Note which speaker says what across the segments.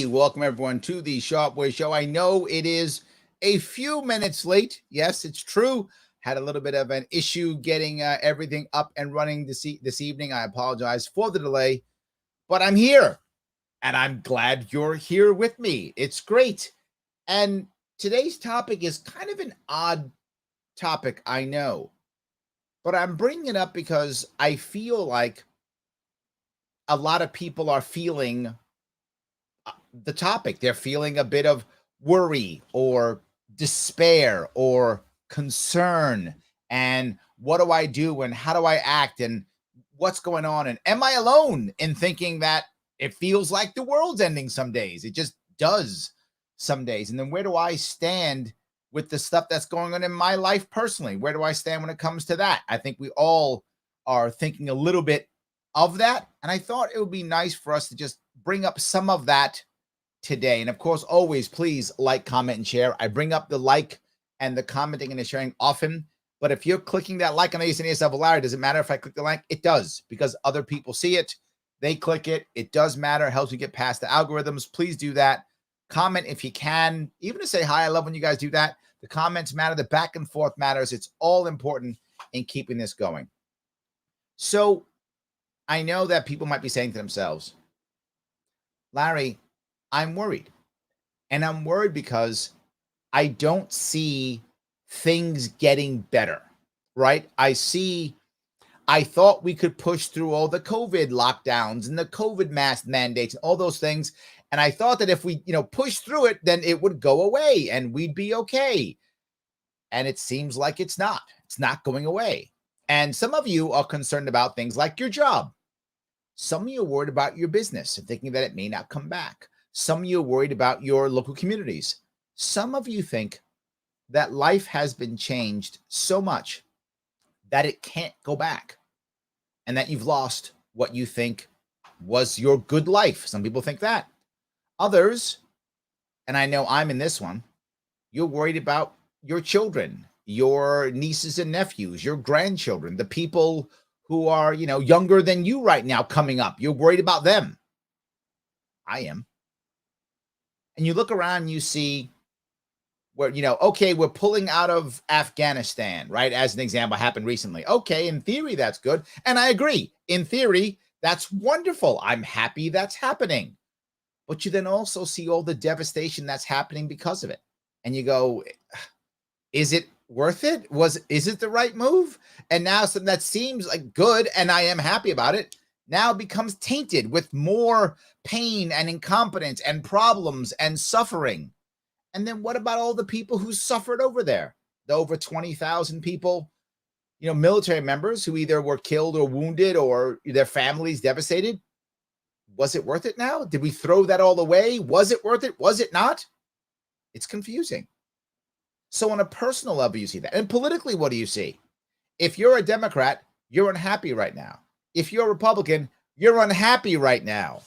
Speaker 1: welcome everyone to the Sharpe Way Show. I know it is a few minutes late. Yes, it's true. Had a little bit of an issue getting everything up and running this evening. I apologize for the delay, but I'm here and I'm glad you're here with me. It's great. And today's topic is kind of an odd topic, I know, but I'm bringing it up because I feel like a lot of people are feeling the topic. They're feeling a bit of worry or despair or concern. And what do I do? And how do I act? And what's going on? And am I alone in thinking that it feels like the world's ending some days? It just does some days. And then where do I stand with the stuff that's going on in my life personally? Where do I stand when it comes to that? I think we all are thinking a little bit of that. And I thought it would be nice for us to just bring up some of that today. And of course, always please like, comment, and share. I bring up the like and the commenting and the sharing often. But if you're clicking that like, I know you're saying to yourself, Larry, does it matter if I click the like? It does, because other people see it. They click it. It does matter. It helps me get past the algorithms. Please do that. Comment if you can. Even to say hi. I love when you guys do that. The comments matter. The back and forth matters. It's all important in keeping this going. So I know that people might be saying to themselves, Larry, I'm worried. And I'm worried because I don't see things getting better, right? I thought we could push through all the COVID lockdowns and the COVID mask mandates and all those things. And I thought that if we, push through it, then it would go away and we'd be okay. And it seems like it's not. It's not going away. And some of you are concerned about things like your job. Some of you are worried about your business and thinking that it may not come back. Some of you are worried about your local communities. Some of you think that life has been changed so much that it can't go back and that you've lost what you think was your good life. Some people think that. Others, and I know I'm in this one, you're worried about your children, your nieces and nephews, your grandchildren, the people who are, younger than you right now coming up. You're worried about them. I am. And you look around and you see where, okay, we're pulling out of Afghanistan, right? As an example, happened recently. Okay, in theory, that's good. And I agree. In theory, that's wonderful. I'm happy that's happening. But you then also see all the devastation that's happening because of it. And you go, is it worth it? Is it the right move? And now something that seems like good, and I am happy about it, now becomes tainted with more pain and incompetence and problems and suffering. And then what about all the people who suffered over there? The over 20,000 people, military members who either were killed or wounded or their families devastated. Was it worth it now? Did we throw that all away? Was it worth it? Was it not? It's confusing. So on a personal level, you see that. And politically, what do you see? If you're a Democrat, you're unhappy right now. If you're a Republican, you're unhappy right now.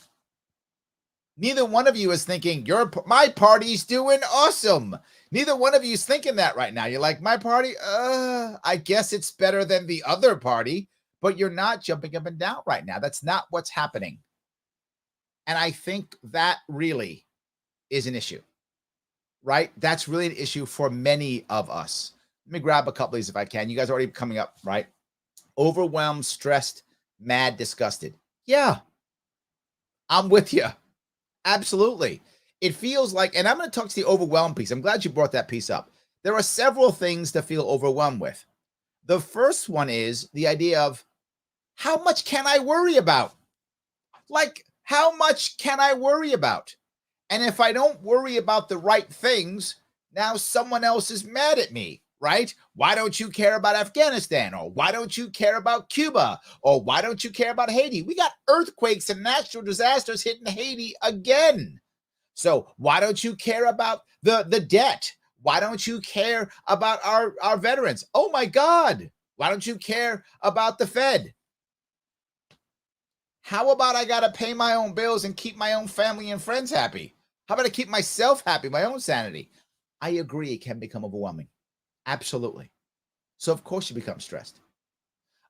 Speaker 1: Neither one of you is thinking, my party's doing awesome. Neither one of you is thinking that right now. You're like, my party, I guess it's better than the other party, but you're not jumping up and down right now. That's not what's happening. And I think that really is an issue, right? That's really an issue for many of us. Let me grab a couple of these if I can. You guys are already coming up, right? Overwhelmed, stressed, mad, disgusted. Yeah, I'm with you. Absolutely. It feels like, and I'm going to talk to the overwhelmed piece. I'm glad you brought that piece up. There are several things to feel overwhelmed with. The first one is the idea of, how much can I worry about? Like, how much can I worry about? And if I don't worry about the right things, now someone else is mad at me, right? Why don't you care about Afghanistan? Or why don't you care about Cuba? Or why don't you care about Haiti? We got earthquakes and natural disasters hitting Haiti again. So why don't you care about the debt? Why don't you care about our veterans? Oh my God. Why don't you care about the Fed? How about I got to pay my own bills and keep my own family and friends happy? How about I keep myself happy, my own sanity? I agree, it can become overwhelming. Absolutely. So of course you become stressed.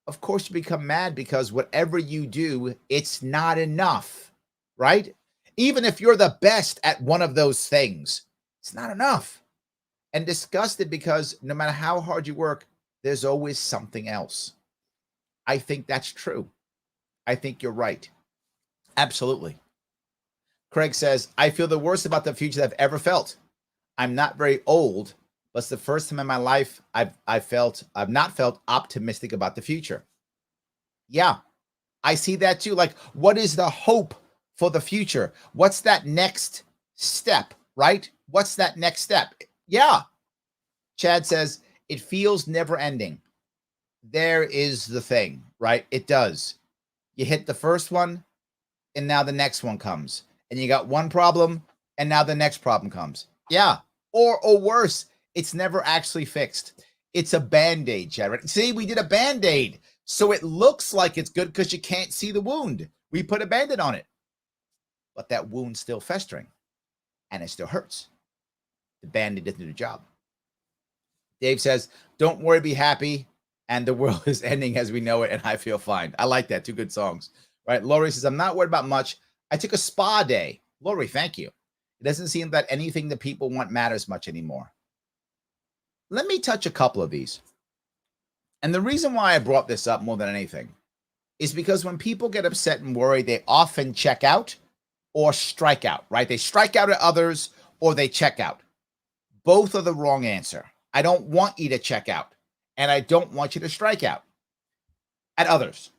Speaker 1: Of course you become mad because whatever you do, it's not enough, right? Even if you're the best at one of those things, it's not enough. And disgusted because no matter how hard you work, there's always something else. I think that's true. I think you're right. Absolutely. Craig says, I feel the worst about the future that I've ever felt. I'm not very old, but it's the first time in my life I've not felt optimistic about the future. Yeah, I see that too. Like, what is the hope for the future? What's that next step, right? What's that next step? Yeah. Chad says, it feels never ending. There is the thing, right? It does. You hit the first one, and now the next one comes. And you got one problem, and now the next problem comes. Yeah. Or worse, it's never actually fixed. It's a Band-Aid, Chad. Right? See, we did a Band-Aid. So it looks like it's good because you can't see the wound. We put a Band-Aid on it. But that wound's still festering. And it still hurts. The Band-Aid doesn't do the job. Dave says, don't worry, be happy. And the world is ending as we know it, and I feel fine. I like that. Two good songs. Right? Lori says, I'm not worried about much. I took a spa day. Lori, thank you. It doesn't seem that anything that people want matters much anymore. Let me touch a couple of these. And the reason why I brought this up more than anything is because when people get upset and worried, they often check out or strike out, right? They strike out at others or they check out. Both are the wrong answer. I don't want you to check out, and I don't want you to strike out at others.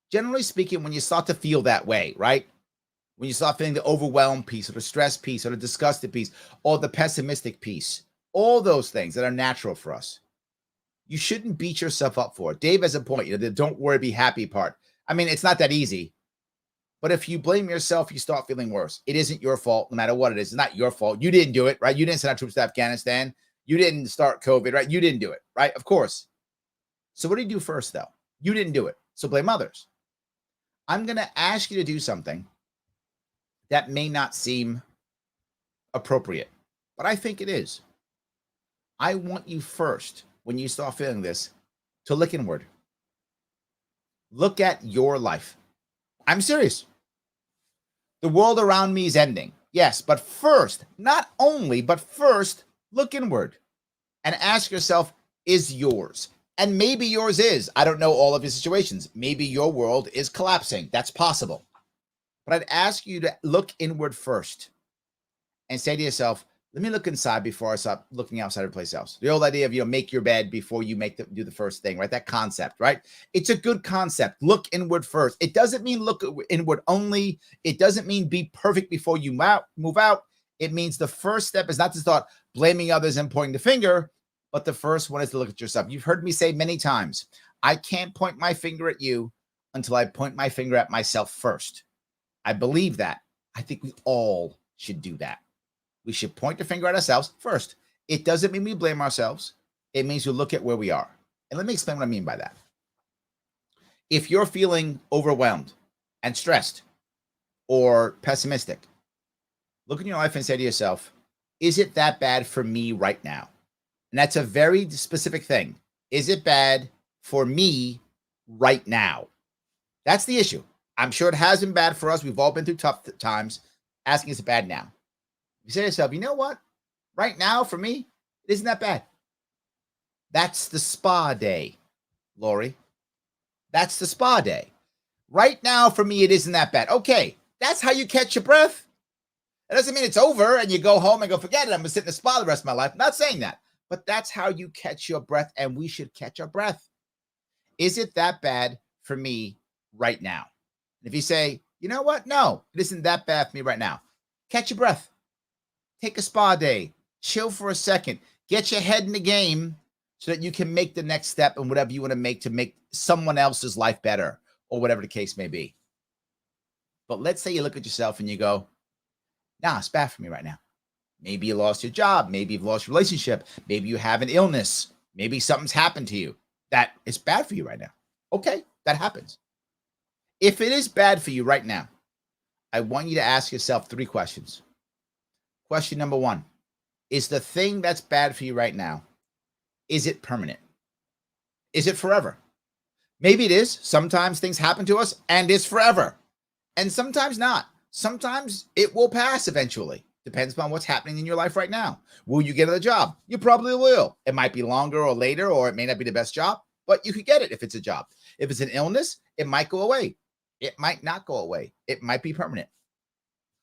Speaker 1: Generally speaking, when you start to feel that way, right? When you start feeling the overwhelmed piece or the stress piece or the disgusted piece or the pessimistic piece, all those things that are natural for us, you shouldn't beat yourself up for it. Dave has a point, the don't worry, be happy part. I mean, it's not that easy. But if you blame yourself, you start feeling worse. It isn't your fault, no matter what it is. It's not your fault. You didn't do it, right? You didn't send our troops to Afghanistan. You didn't start COVID, right? You didn't do it, right? Of course. So what do you do first, though? You didn't do it. So blame others. I'm going to ask you to do something that may not seem appropriate, but I think it is. I want you first, when you start feeling this, to look inward. Look at your life. I'm serious. The world around me is ending. Yes, but first, not only, but first, look inward and ask yourself, is yours? And maybe yours is. I don't know all of your situations. Maybe your world is collapsing. That's possible. But I'd ask you to look inward first and say to yourself, let me look inside before I start looking outside of a place else. The old idea of, make your bed before you do the first thing, right? That concept, right? It's a good concept. Look inward first. It doesn't mean look inward only. It doesn't mean be perfect before you move out. It means the first step is not to start blaming others and pointing the finger, but the first one is to look at yourself. You've heard me say many times, I can't point my finger at you until I point my finger at myself first. I believe that. I think we all should do that. We should point the finger at ourselves first. It doesn't mean we blame ourselves. It means we look at where we are. And let me explain what I mean by that. If you're feeling overwhelmed and stressed or pessimistic, look in your life and say to yourself, is it that bad for me right now? And that's a very specific thing. Is it bad for me right now? That's the issue. I'm sure it has been bad for us. We've all been through tough times. Asking, is it bad now? You say to yourself, you know what? Right now, for me, it isn't that bad. That's the spa day, Lori. That's the spa day. Right now, for me, it isn't that bad. Okay, that's how you catch your breath. That doesn't mean it's over and you go home and go, forget it, I'm going to sit in the spa the rest of my life. I'm not saying that. But that's how you catch your breath, and we should catch our breath. Is it that bad for me right now? And if you say, you know what? No, it isn't that bad for me right now. Catch your breath. Take a spa day. Chill for a second. Get your head in the game so that you can make the next step and whatever you want to make someone else's life better or whatever the case may be. But let's say you look at yourself and you go, nah, it's bad for me right now. Maybe you lost your job. Maybe you've lost your relationship. Maybe you have an illness. Maybe something's happened to you that is bad for you right now. Okay, that happens. If it is bad for you right now, I want you to ask yourself 3 questions. Question number 1, is the thing that's bad for you right now, is it permanent? Is it forever? Maybe it is. Sometimes things happen to us and it's forever. And sometimes not. Sometimes it will pass eventually. Depends upon what's happening in your life right now. Will you get a job? You probably will. It might be longer or later, or it may not be the best job, but you could get it if it's a job. If it's an illness, it might go away. It might not go away. It might be permanent,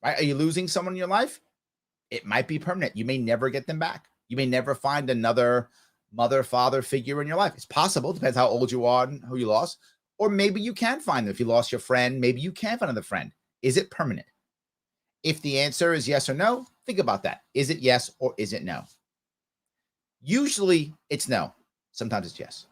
Speaker 1: right? Are you losing someone in your life? It might be permanent. You may never get them back. You may never find another mother, father figure in your life. It's possible. Depends how old you are and who you lost. Or maybe you can find them. If you lost your friend, maybe you can find another friend. Is it permanent? If the answer is yes or no, think about that. Is it yes or is it no? Usually it's no. Sometimes it's yes.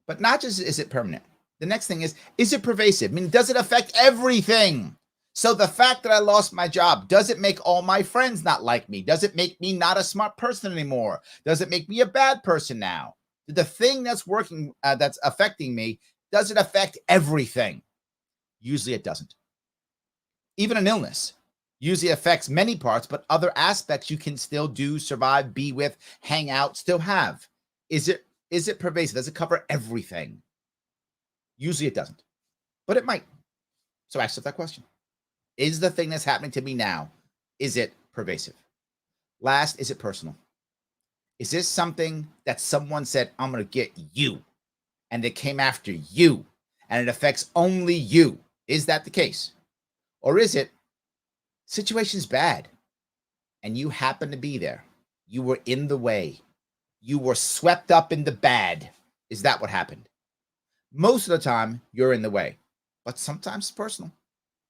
Speaker 1: But not just is it permanent. The next thing is it pervasive? I mean, does it affect everything? So the fact that I lost my job, does it make all my friends not like me? Does it make me not a smart person anymore? Does it make me a bad person now? The thing that's working, that's affecting me, does it affect everything? Usually it doesn't. Even an illness usually affects many parts, but other aspects you can still do, survive, be with, hang out, still have. Is it pervasive? Does it cover everything? Usually it doesn't, but it might. So ask yourself that question. Is the thing that's happening to me now, is it pervasive? Last, is it personal? Is this something that someone said, I'm going to get you, and they came after you, and it affects only you? Is that the case? Or is it situation's bad, and you happen to be there? You were in the way. You were swept up in the bad. Is that what happened? Most of the time, you're in the way, but sometimes it's personal.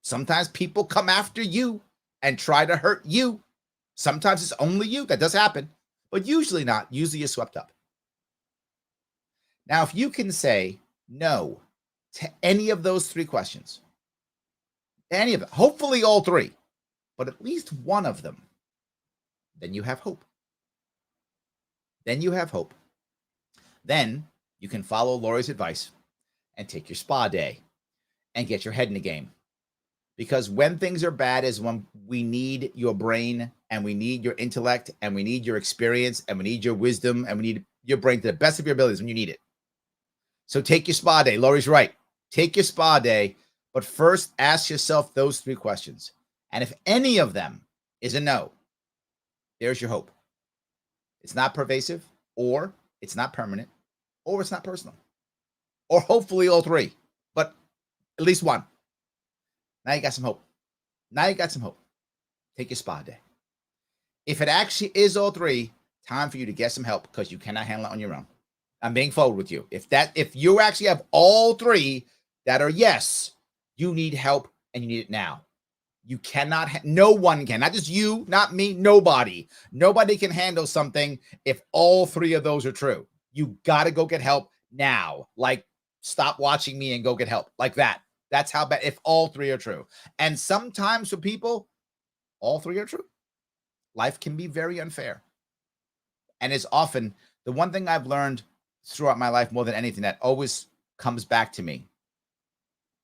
Speaker 1: Sometimes people come after you and try to hurt you. Sometimes it's only you. That does happen, but usually not. Usually you're swept up. Now, if you can say no to any of those three questions, any of them, hopefully all three, but at least one of them, then you have hope. Then you have hope. Then you can follow Lori's advice and take your spa day and get your head in the game. Because when things are bad is when we need your brain and we need your intellect and we need your experience and we need your wisdom and we need your brain to the best of your abilities when you need it. So take your spa day. Lori's right. Take your spa day, but first ask yourself those three questions. And if any of them is a no, there's your hope. It's not pervasive, or it's not permanent, or it's not personal, or hopefully all three, but at least one. Now you got some hope. Now you got some hope. Take your spa day. If it actually is all three, time for you to get some help because you cannot handle it on your own. I'm being forward with you. If you actually have all three that are yes, you need help and you need it now. You cannot, no one can, not just you, not me, nobody. Nobody can handle something if all three of those are true. You got to go get help now. Like, stop watching me and go get help. Like that. That's how bad, if all three are true. And sometimes for people, all three are true. Life can be very unfair. And it's often the one thing I've learned throughout my life more than anything that always comes back to me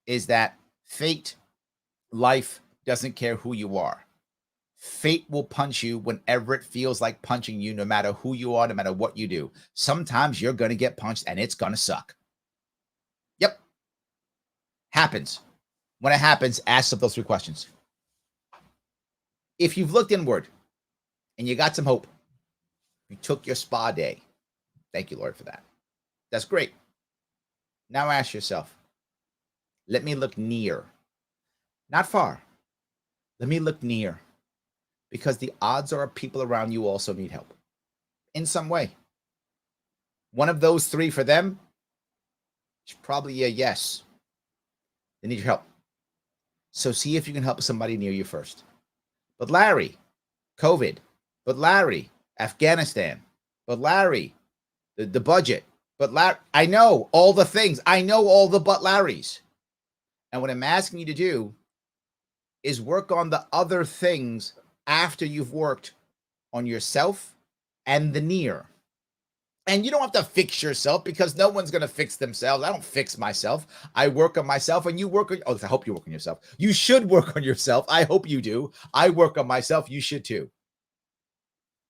Speaker 1: is that fate, life doesn't care who you are. Fate will punch you whenever it feels like punching you, no matter who you are, no matter what you do. Sometimes you're going to get punched and it's going to suck. Yep. Happens. When it happens, ask yourself those three questions. If you've looked inward and you got some hope, you took your spa day. Thank you, Lord, for that. That's great. Now ask yourself, let me look near, not far. Let me look near, because the odds are people around you also need help in some way. One of those three for them is probably a yes. They need your help. So see if you can help somebody near you first. But Larry, COVID. But Larry, Afghanistan. But Larry, the budget. But Larry, I know all the things. I know all the but Larrys. And what I'm asking you to do is work on the other things after you've worked on yourself and the near. And you don't have to fix yourself because no one's going to fix themselves. I don't fix myself. I work on myself and you work on, I hope you work on yourself. You should work on yourself. I hope you do. I work on myself. You should too.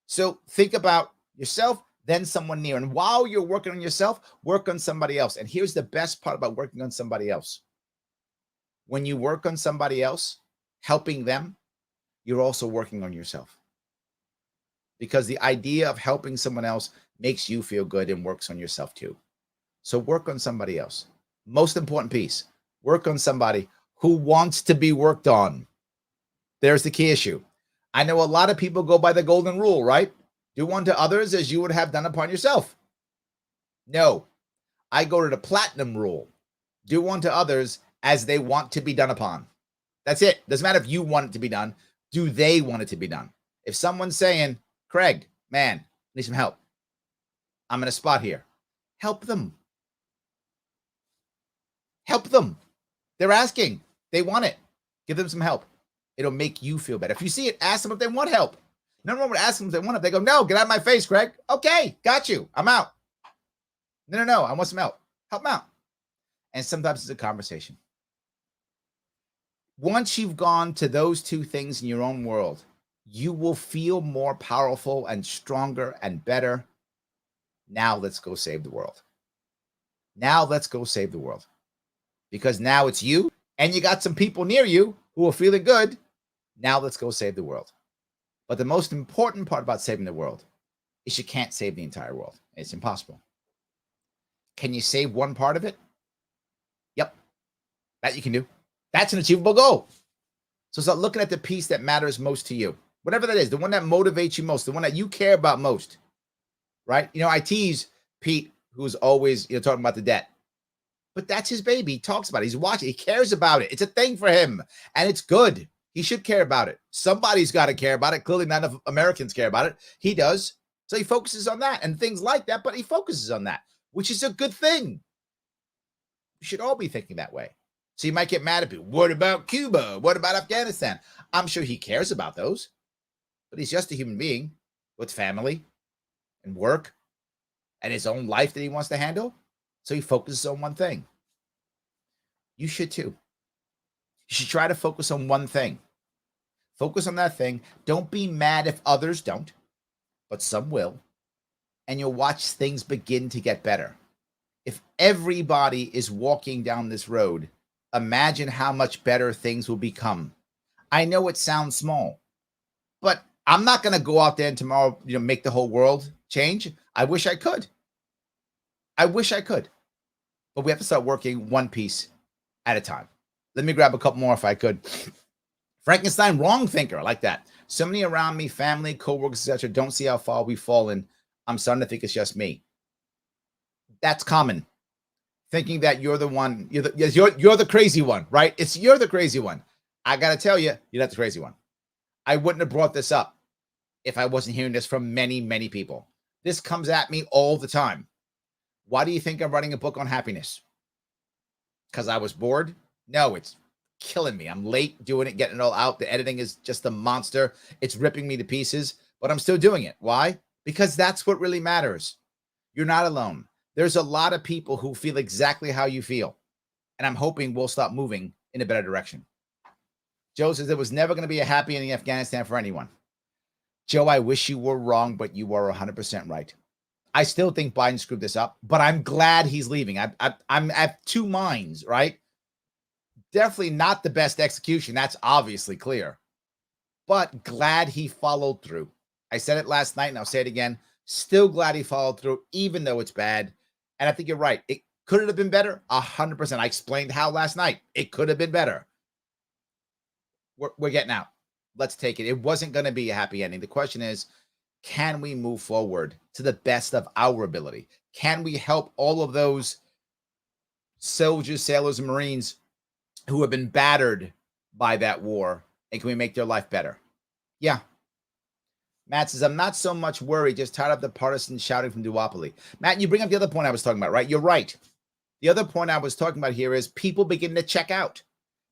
Speaker 1: So think about yourself, then someone near. And while you're working on yourself, work on somebody else. And here's the best part about working on somebody else. When you work on somebody else, helping them, you're also working on yourself. Because the idea of helping someone else makes you feel good and works on yourself too. So work on somebody else. Most important piece, work on somebody who wants to be worked on. There's the key issue. I know a lot of people go by the golden rule, right? Do unto others as you would have done upon yourself. No, I go to the platinum rule. Do unto others as they want to be done upon. That's it. Doesn't matter if you want it to be done. Do they want it to be done? If someone's saying, Craig, man, need some help. I'm in a spot here. Help them. Help them. They're asking. They want it. Give them some help. It'll make you feel better. If you see it, ask them if they want help. No one would ask them if they want it. They go, no, get out of my face, Craig. Okay, got you. I'm out. No, I want some help. Help them out. And sometimes it's a conversation. Once you've gone to those two things in your own world, you will feel more powerful and stronger and better. Now let's go save the world. Now let's go save the world. Because now it's you and you got some people near you who are feeling good. Now let's go save the world. But the most important part about saving the world is you can't save the entire world. It's impossible. Can you save one part of it? Yep. That you can do. That's an achievable goal. So start looking at the piece that matters most to you. Whatever that is, the one that motivates you most, the one that you care about most, right? I tease Pete, who's always talking about the debt. But that's his baby. He talks about it. He's watching. He cares about it. It's a thing for him. And it's good. He should care about it. Somebody's got to care about it. Clearly, not enough Americans care about it. He does. So he focuses on that and things like that. But he focuses on that, which is a good thing. We should all be thinking that way. So you might get mad at people. What about Cuba? What about Afghanistan? I'm sure he cares about those. But he's just a human being with family and work and his own life that he wants to handle. So he focuses on one thing. You should too. You should try to focus on one thing. Focus on that thing. Don't be mad if others don't, but some will. And you'll watch things begin to get better. If everybody is walking down this road, imagine how much better things will become. I know it sounds small, but I'm not going to go out there and tomorrow, make the whole world change. I wish I could. But we have to start working one piece at a time. Let me grab a couple more if I could. Frankenstein, wrong thinker. I like that. So many around me, family, coworkers, etc., don't see how far we've fallen. I'm starting to think it's just me. That's common. Thinking that you're the one, you're the crazy one, right? You're the crazy one. I got to tell you, you're not the crazy one. I wouldn't have brought this up if I wasn't hearing this from many, many people. This comes at me all the time. Why do you think I'm writing a book on happiness? Because I was bored? No, it's killing me. I'm late doing it, getting it all out. The editing is just a monster. It's ripping me to pieces, but I'm still doing it. Why? Because that's what really matters. You're not alone. There's a lot of people who feel exactly how you feel, and I'm hoping we'll stop moving in a better direction. Joe says there was never going to be a happy ending in Afghanistan for anyone. Joe, I wish you were wrong, but you are 100% right. I still think Biden screwed this up, but I'm glad he's leaving. I'm at two minds, right? Definitely not the best execution. That's obviously clear, but glad he followed through. I said it last night and I'll say it again. Still glad he followed through, even though it's bad. And I think you're right. Could it have been better? 100%. I explained how last night. It could have been better. We're getting out. Let's take it. It wasn't going to be a happy ending. The question is, can we move forward to the best of our ability? Can we help all of those soldiers, sailors, and Marines who have been battered by that war? And can we make their life better? Yeah. Matt says, I'm not so much worried, just tired of the partisan shouting from duopoly. Matt, you bring up the other point I was talking about, right? You're right. The other point I was talking about here is people begin to check out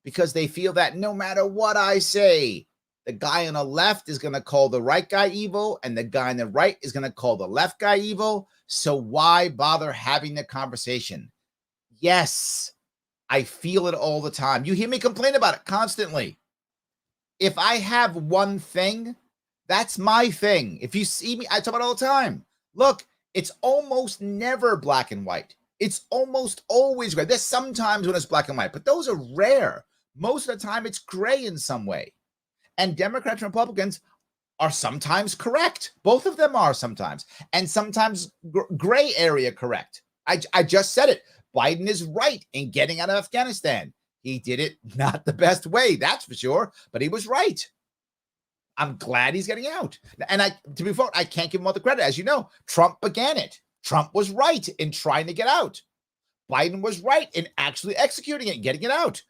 Speaker 1: because they feel that no matter what I say, the guy on the left is going to call the right guy evil, and the guy on the right is going to call the left guy evil. So why bother having the conversation? Yes, I feel it all the time. You hear me complain about it constantly. If I have one thing, that's my thing. If you see me, I talk about it all the time. Look, it's almost never black and white. It's almost always gray. There's sometimes when it's black and white, but those are rare. Most of the time, it's gray in some way. And Democrats and Republicans are sometimes correct. Both of them are sometimes, and sometimes gray area correct. I just said it. Biden is right in getting out of Afghanistan. He did it not the best way, that's for sure, but he was right. I'm glad he's getting out. And to be fair, I can't give him all the credit. As you know, Trump began it. Trump was right in trying to get out. Biden was right in actually executing it, getting it out.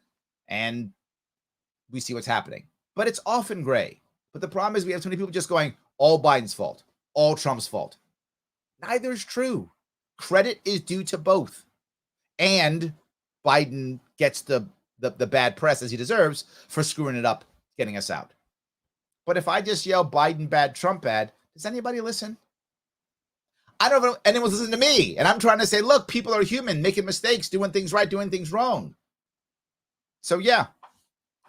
Speaker 1: And we see what's happening. But it's often gray. But the problem is we have so many people just going, all Biden's fault, all Trump's fault. Neither is true. Credit is due to both. And Biden gets the bad press as he deserves for screwing it up, getting us out. But if I just yell Biden bad, Trump bad, does anybody listen? I don't know if anyone's listening to me. And I'm trying to say, look, people are human, making mistakes, doing things right, doing things wrong. So yeah,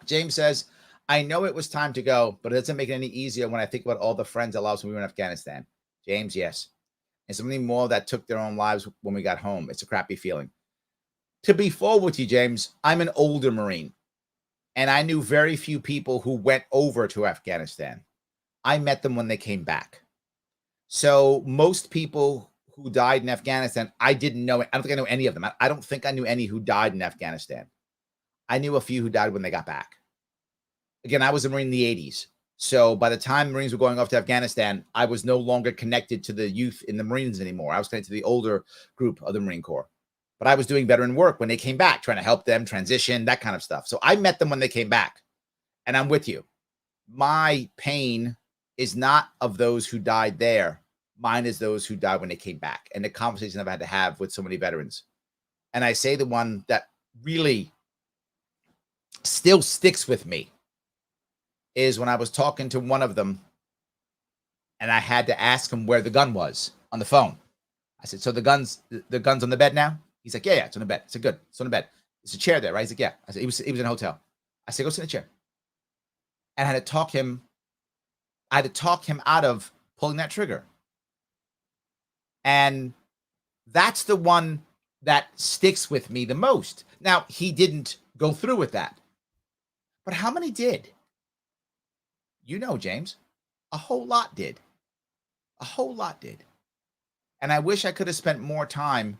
Speaker 1: James says, I know it was time to go, but it doesn't make it any easier when I think about all the friends I lost when we were in Afghanistan. James, yes. And so many more that took their own lives when we got home. It's a crappy feeling. To be forward with you, James, I'm an older Marine, and I knew very few people who went over to Afghanistan. I met them when they came back. So most people who died in Afghanistan, I didn't know. I don't think I know any of them. I don't think I knew any who died in Afghanistan. I knew a few who died when they got back. Again, I was a Marine in the 80s. So by the time Marines were going off to Afghanistan, I was no longer connected to the youth in the Marines anymore. I was connected to the older group of the Marine Corps. But I was doing veteran work when they came back, trying to help them transition, that kind of stuff. So I met them when they came back. And I'm with you. My pain is not of those who died there. Mine is those who died when they came back. And the conversation I've had to have with so many veterans. And I say the one that really still sticks with me is when I was talking to one of them and I had to ask him where the gun was on the phone. I said, so the gun's on the bed now? He's like, yeah, it's on the bed. I said, good, it's on the bed. There's a chair there, right? He's like, yeah. I said, he was in a hotel. I said, go sit in the chair. And I had to talk him out of pulling that trigger. And that's the one that sticks with me the most. Now, he didn't go through with that. But how many did? You know, James, a whole lot did. A whole lot did. And I wish I could have spent more time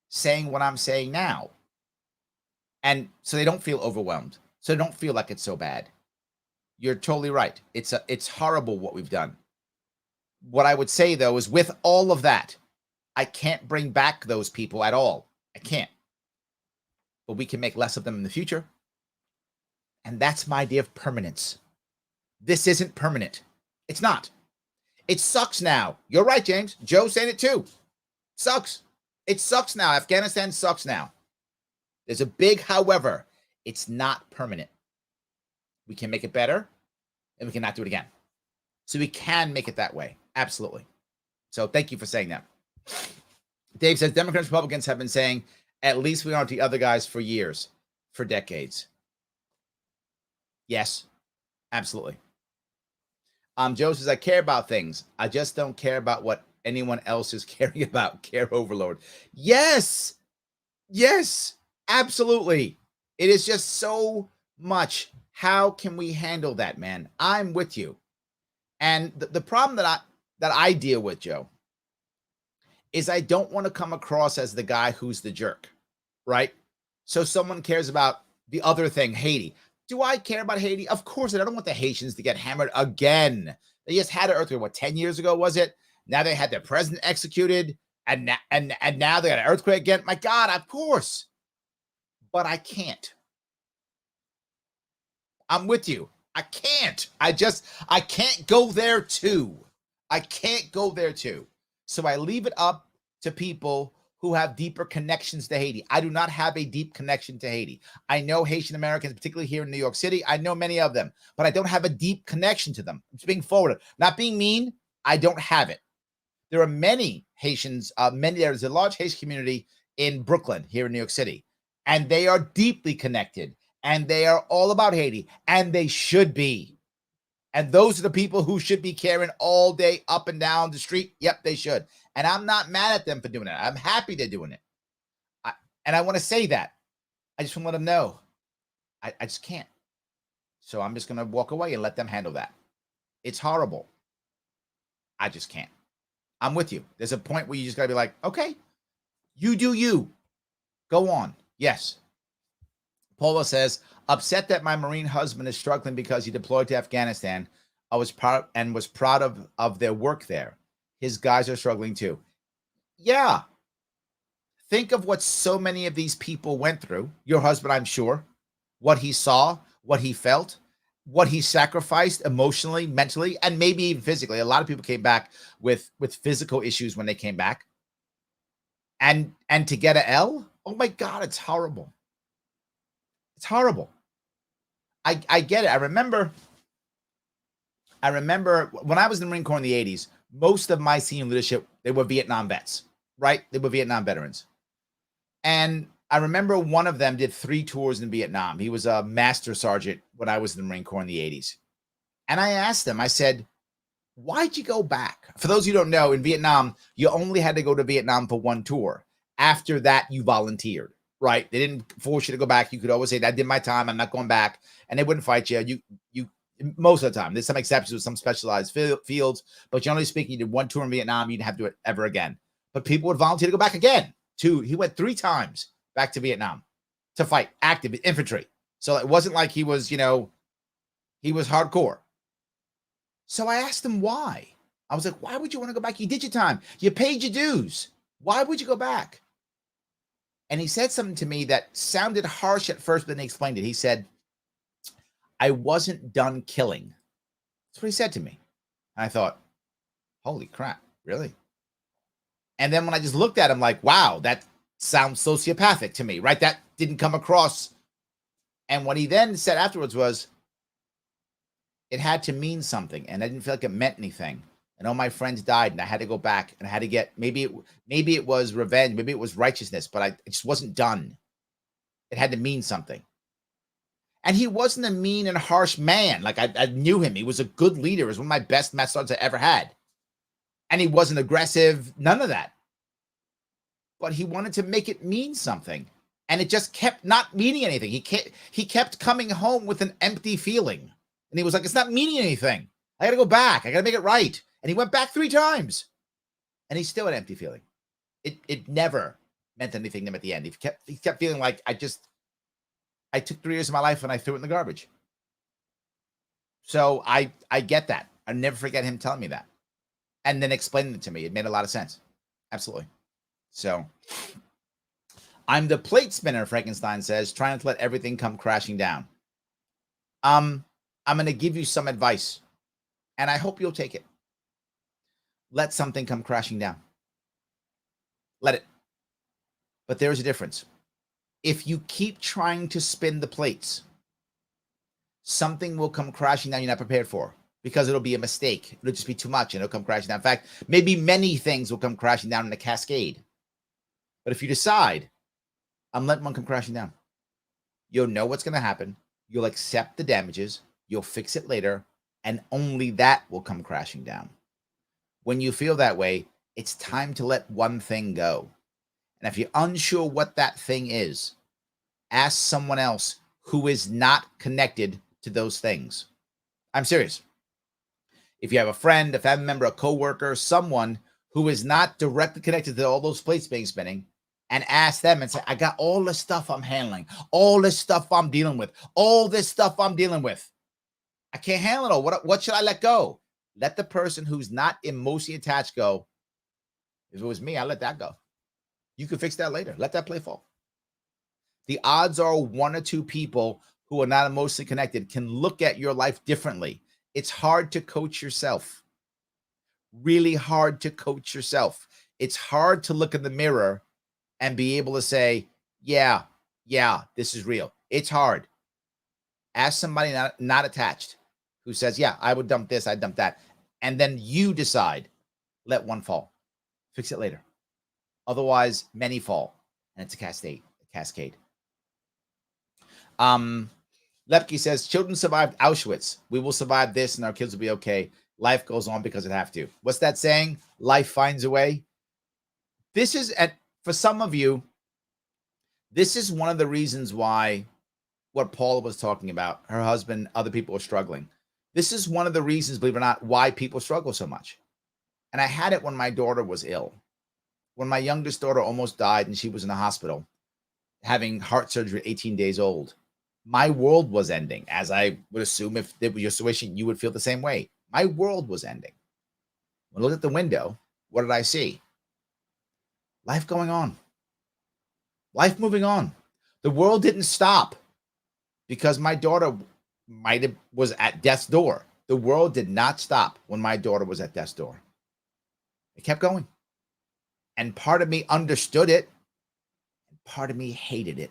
Speaker 1: saying what I'm saying now. And so they don't feel overwhelmed. So they don't feel like it's so bad. You're totally right. It's horrible what we've done. What I would say, though, is with all of that, I can't bring back those people at all. I can't. But we can make less of them in the future. And that's my idea of permanence. This isn't permanent. It's not. It sucks now. You're right, James. Joe's saying it too. Sucks. It sucks now. Afghanistan sucks now. There's a big however. It's not permanent. We can make it better, and we cannot do it again. So we can make it that way. Absolutely. So thank you for saying that. Dave says, Democrats and Republicans have been saying, at least we aren't the other guys for years, for decades. Yes, absolutely. Joe says, I care about things. I just don't care about what anyone else is caring about. Care overload. Yes. Yes, absolutely. It is just so much. How can we handle that, man? I'm with you. And the problem that I deal with, Joe, is I don't want to come across as the guy who's the jerk, right? So someone cares about the other thing, Haiti. Do I care about Haiti? Of course, I don't want the Haitians to get hammered again. They just had an earthquake, 10 years ago, was it? Now they had their president executed, and now they got an earthquake again. My God, of course. But I can't. I'm with you. I can't. I can't go there too. I can't go there too. So I leave it up to people who have deeper connections to Haiti. I do not have a deep connection to Haiti. I know Haitian Americans, particularly here in New York City. I know many of them, but I don't have a deep connection to them. It's being forwarded. Not being mean, I don't have it. There are many Haitians, there's a large Haitian community in Brooklyn, here in New York City, and they are deeply connected, and they are all about Haiti, and they should be. And those are the people who should be caring all day up and down the street. Yep, they should. And I'm not mad at them for doing it. I'm happy they're doing it. And I want to say that. I just want to let them know I just can't. So I'm just going to walk away and let them handle that. It's horrible. I just can't. I'm with you. There's a point where you just got to be like, okay, you do you. Go on. Yes. Paula says, upset that my Marine husband is struggling because he deployed to Afghanistan. I was proud of their work there. His guys are struggling too. Yeah. Think of what so many of these people went through. Your husband, I'm sure, what he saw, what he felt, what he sacrificed emotionally, mentally, and maybe even physically. A lot of people came back with physical issues when they came back. And to get an L, oh my God, it's horrible. It's horrible. I get it. I remember when I was in the Marine Corps in the 80s, most of my senior leadership, they were Vietnam vets, right? They were Vietnam veterans. And I remember one of them did 3 tours in Vietnam. He was a master sergeant when I was in the Marine Corps in the 80s. And I asked him, I said, why'd you go back? For those who don't know, in Vietnam, you only had to go to Vietnam for 1 tour. After that, you volunteered, right? They didn't force you to go back. You could always say, I did my time. I'm not going back. And they wouldn't fight you. You most of the time. There's some exceptions with some specialized fields. But generally speaking, you did 1 tour in Vietnam. You didn't have to do it ever again. But people would volunteer to go back again. He went 3 times back to Vietnam to fight active infantry. So it wasn't like he was, he was hardcore. So I asked him why. I was like, why would you want to go back? You did your time. You paid your dues. Why would you go back? And he said something to me that sounded harsh at first, but then he explained it. He said, I wasn't done killing. That's what he said to me. And I thought, holy crap, really? And then when I just looked at him like, wow, that sounds sociopathic to me, right? That didn't come across. And what he then said afterwards was, it had to mean something, and I didn't feel like it meant anything. And all my friends died, and I had to go back, and I had to get, maybe it was revenge, maybe it was righteousness, but it just wasn't done. It had to mean something. And he wasn't a mean and harsh man. Like I knew him. He was a good leader. He was one of my best master sergeants I ever had. And he wasn't aggressive, none of that. But he wanted to make it mean something. And it just kept not meaning anything. He kept coming home with an empty feeling. And he was like, it's not meaning anything. I got to go back. I got to make it right. And he went back 3 times. And he still had an empty feeling. It never meant anything to him at the end. He kept feeling like I took 3 years of my life and I threw it in the garbage. So I get that. I never forget him telling me that. And then explaining it to me. It made a lot of sense. Absolutely. So I'm the plate spinner, Frankenstein says, trying to let everything come crashing down. I'm going to give you some advice, and I hope you'll take it. Let something come crashing down. Let it. But there's a difference. If you keep trying to spin the plates, something will come crashing down you're not prepared for, because it'll be a mistake. It'll just be too much, and it'll come crashing down. In fact, maybe many things will come crashing down in a cascade. But if you decide, I'm letting one come crashing down, you'll know what's going to happen. You'll accept the damages. You'll fix it later, and only that will come crashing down. When you feel that way, it's time to let one thing go. And if you're unsure what that thing is, ask someone else who is not connected to those things. I'm serious. If you have a friend, a family member, a coworker, someone who is not directly connected to all those plates being spinning, and ask them and say, I got all this stuff I'm handling, all this stuff I'm dealing with, all this stuff I'm dealing with. I can't handle it all. What should I let go? Let the person who's not emotionally attached go. If it was me, I'd let that go. You can fix that later. Let that play fall. The odds are 1 or 2 people who are not emotionally connected can look at your life differently. It's hard to coach yourself. Really hard to coach yourself. It's hard to look in the mirror and be able to say, yeah, this is real. It's hard. Ask somebody not attached who says, yeah, I would dump this, I'd dump that. And then you decide, let one fall. Fix it later. Otherwise, many fall. And it's a cascade. Lepke says, children survived Auschwitz. We will survive this and our kids will be okay. Life goes on because it have to. What's that saying? Life finds a way. For some of you, this is one of the reasons why what Paula was talking about. Her husband, other people are struggling. This is one of the reasons, believe it or not, why people struggle so much. And I had it when my daughter was ill. When my youngest daughter almost died and she was in the hospital having heart surgery at 18 days old, my world was ending, as I would assume if it was your situation, you would feel the same way. My world was ending. When I looked at the window, what did I see? Life going on. Life moving on. The world didn't stop because my daughter was at death's door. The world did not stop when my daughter was at death's door. It kept going. And part of me understood it, and part of me hated it.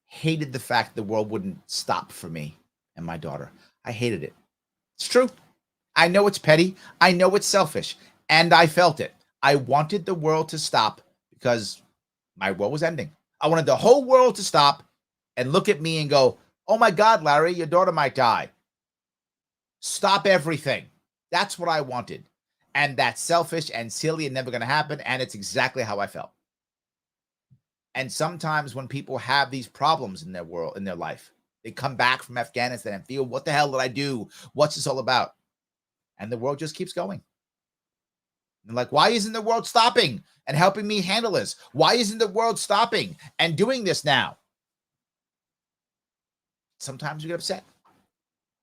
Speaker 1: Hated the fact the world wouldn't stop for me and my daughter. I hated it. It's true. I know it's petty. I know it's selfish. And I felt it. I wanted the world to stop because my world was ending. I wanted the whole world to stop and look at me and go, oh my God, Larry, your daughter might die. Stop everything. That's what I wanted. And that's selfish and silly and never going to happen. And it's exactly how I felt. And sometimes when people have these problems in their world, in their life, they come back from Afghanistan and feel, what the hell did I do? What's this all about? And the world just keeps going. And like, why isn't the world stopping and helping me handle this? Why isn't the world stopping and doing this now? Sometimes you get upset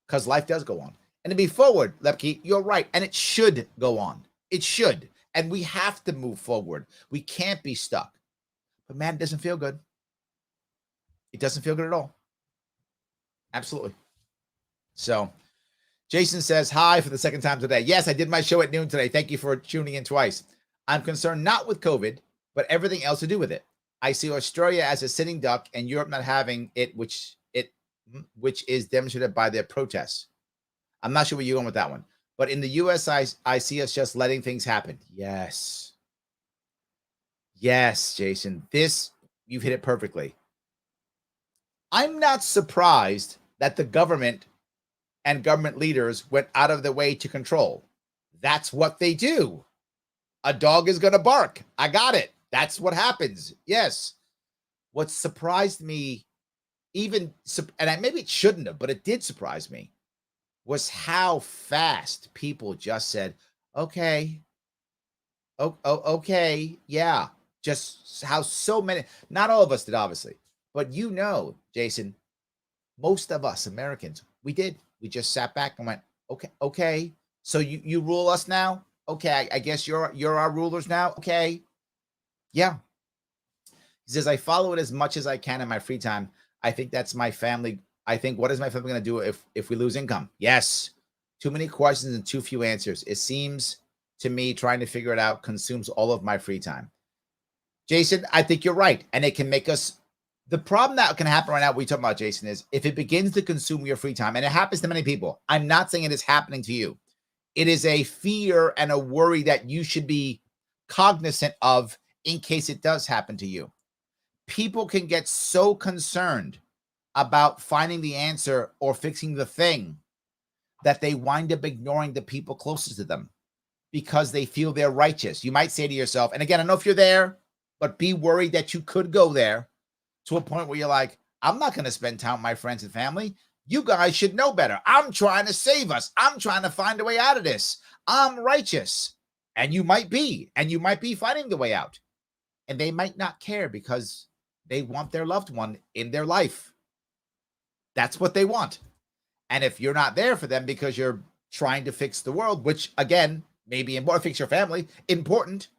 Speaker 1: because life does go on. And to be forward, Lepke, you're right. And it should go on. It should. And we have to move forward. We can't be stuck. But man, it doesn't feel good. It doesn't feel good at all. Absolutely. So Jason says, hi for the second time today. Yes, I did my show at noon today. Thank you for tuning in twice. I'm concerned not with COVID, but everything else to do with it. I see Australia as a sitting duck and Europe not having it, which is demonstrated by their protests. I'm not sure where you're going with that one. But in the US, I see us just letting things happen. Yes. Yes, Jason. You've hit it perfectly. I'm not surprised that the government and government leaders went out of their way to control. That's what they do. A dog is going to bark. I got it. That's what happens. Yes. What surprised me, maybe it shouldn't have, but it did surprise me, was how fast people just said, okay, okay, yeah. Just how so many, not all of us did, obviously, but Jason, most of us Americans, we did. We just sat back and went, okay. So you rule us now? Okay, I guess you're our rulers now. Okay. Yeah. He says, I follow it as much as I can in my free time. I think that's my family. I think, what is my family going to do if we lose income? Yes. Too many questions and too few answers. It seems to me trying to figure it out consumes all of my free time. Jason, I think you're right. And it can make us, the problem that can happen right now, we talk about, Jason, is if it begins to consume your free time, and it happens to many people, I'm not saying it is happening to you. It is a fear and a worry that you should be cognizant of in case it does happen to you. People can get so concerned about finding the answer or fixing the thing that they wind up ignoring the people closest to them because they feel they're righteous. You might say to yourself, and again, I don't know if you're there, but be worried that you could go there to a point where you're like, I'm not going to spend time with my friends and family. You guys should know better. I'm trying to save us. I'm trying to find a way out of this. I'm righteous. And you might be finding the way out. And they might not care because they want their loved one in their life. That's what they want. And if you're not there for them because you're trying to fix the world, which again, maybe important, fix your family, important,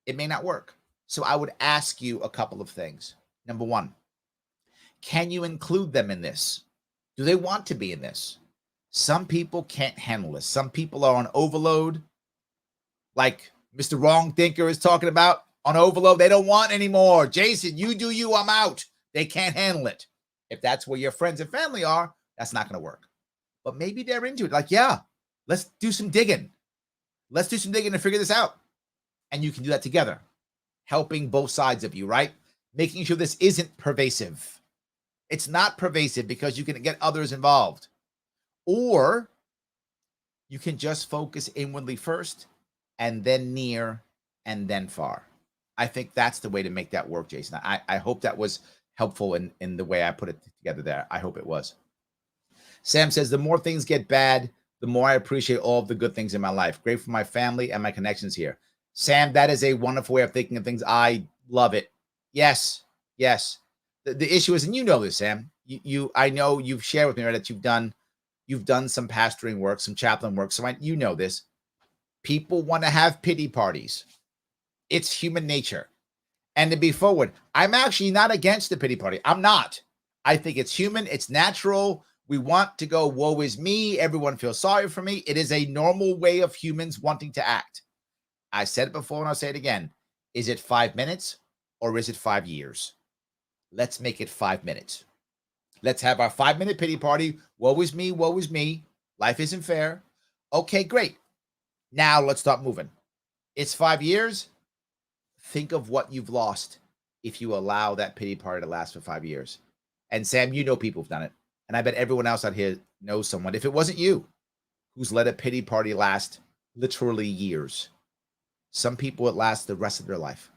Speaker 1: it may not work. So I would ask you a couple of things. Number one, can you include them in this? Do they want to be in this? Some people can't handle this. Some people are on overload, like Mr. Wrong Thinker is talking about, on overload. They don't want anymore. Jason, you do you, I'm out. They can't handle it. If that's where your friends and family are, that's not going to work. But maybe they're into it. Like, yeah, let's do some digging. Let's do some digging and figure this out. And you can do that together, helping both sides of you, right? Making sure this isn't pervasive. It's not pervasive because you can get others involved. Or you can just focus inwardly first and then near and then far. I think that's the way to make that work, Jason. I hope that was helpful in the way I put it together there. I hope it was. Sam says, the more things get bad, the more I appreciate all of the good things in my life. Grateful for my family and my connections here. Sam, that is a wonderful way of thinking of things. I love it. Yes, yes. The issue is, and you know this, Sam. I know you've shared with me, right, that you've done some pastoring work, some chaplain work. So you know this. People want to have pity parties. It's human nature. And to be forward, I'm actually not against the pity party. I'm not. I think it's human. It's natural. We want to go, woe is me. Everyone feels sorry for me. It is a normal way of humans wanting to act. I said it before and I'll say it again. Is it 5 minutes or is it 5 years? Let's make it 5 minutes. Let's have our 5-minute pity party. Woe is me. Woe is me. Life isn't fair. Okay, great. Now let's start moving. It's 5 years. Think of what you've lost if you allow that pity party to last for 5 years. And Sam, you know people have done it. And I bet everyone else out here knows someone, if it wasn't you, who's let a pity party last literally years. Some people, it lasts the rest of their life.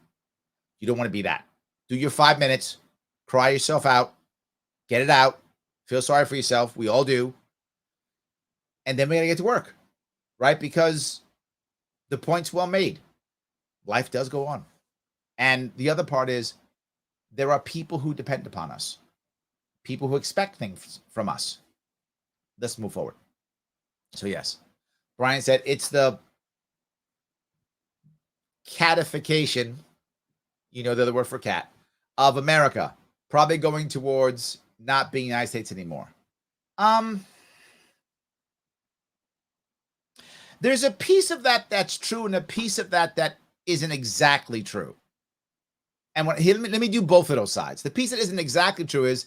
Speaker 1: You don't want to be that. Do your 5 minutes, cry yourself out, get it out, feel sorry for yourself. We all do. And then we got to get to work, right? Because the point's well made. Life does go on. And the other part is there are people who depend upon us, people who expect things from us. Let's move forward. So yes, Brian said it's the catification, you know, the other word for cat, of America, probably going towards not being the United States anymore. There's a piece of that that's true and a piece of that that isn't exactly true. And let me do both of those sides. The piece that isn't exactly true is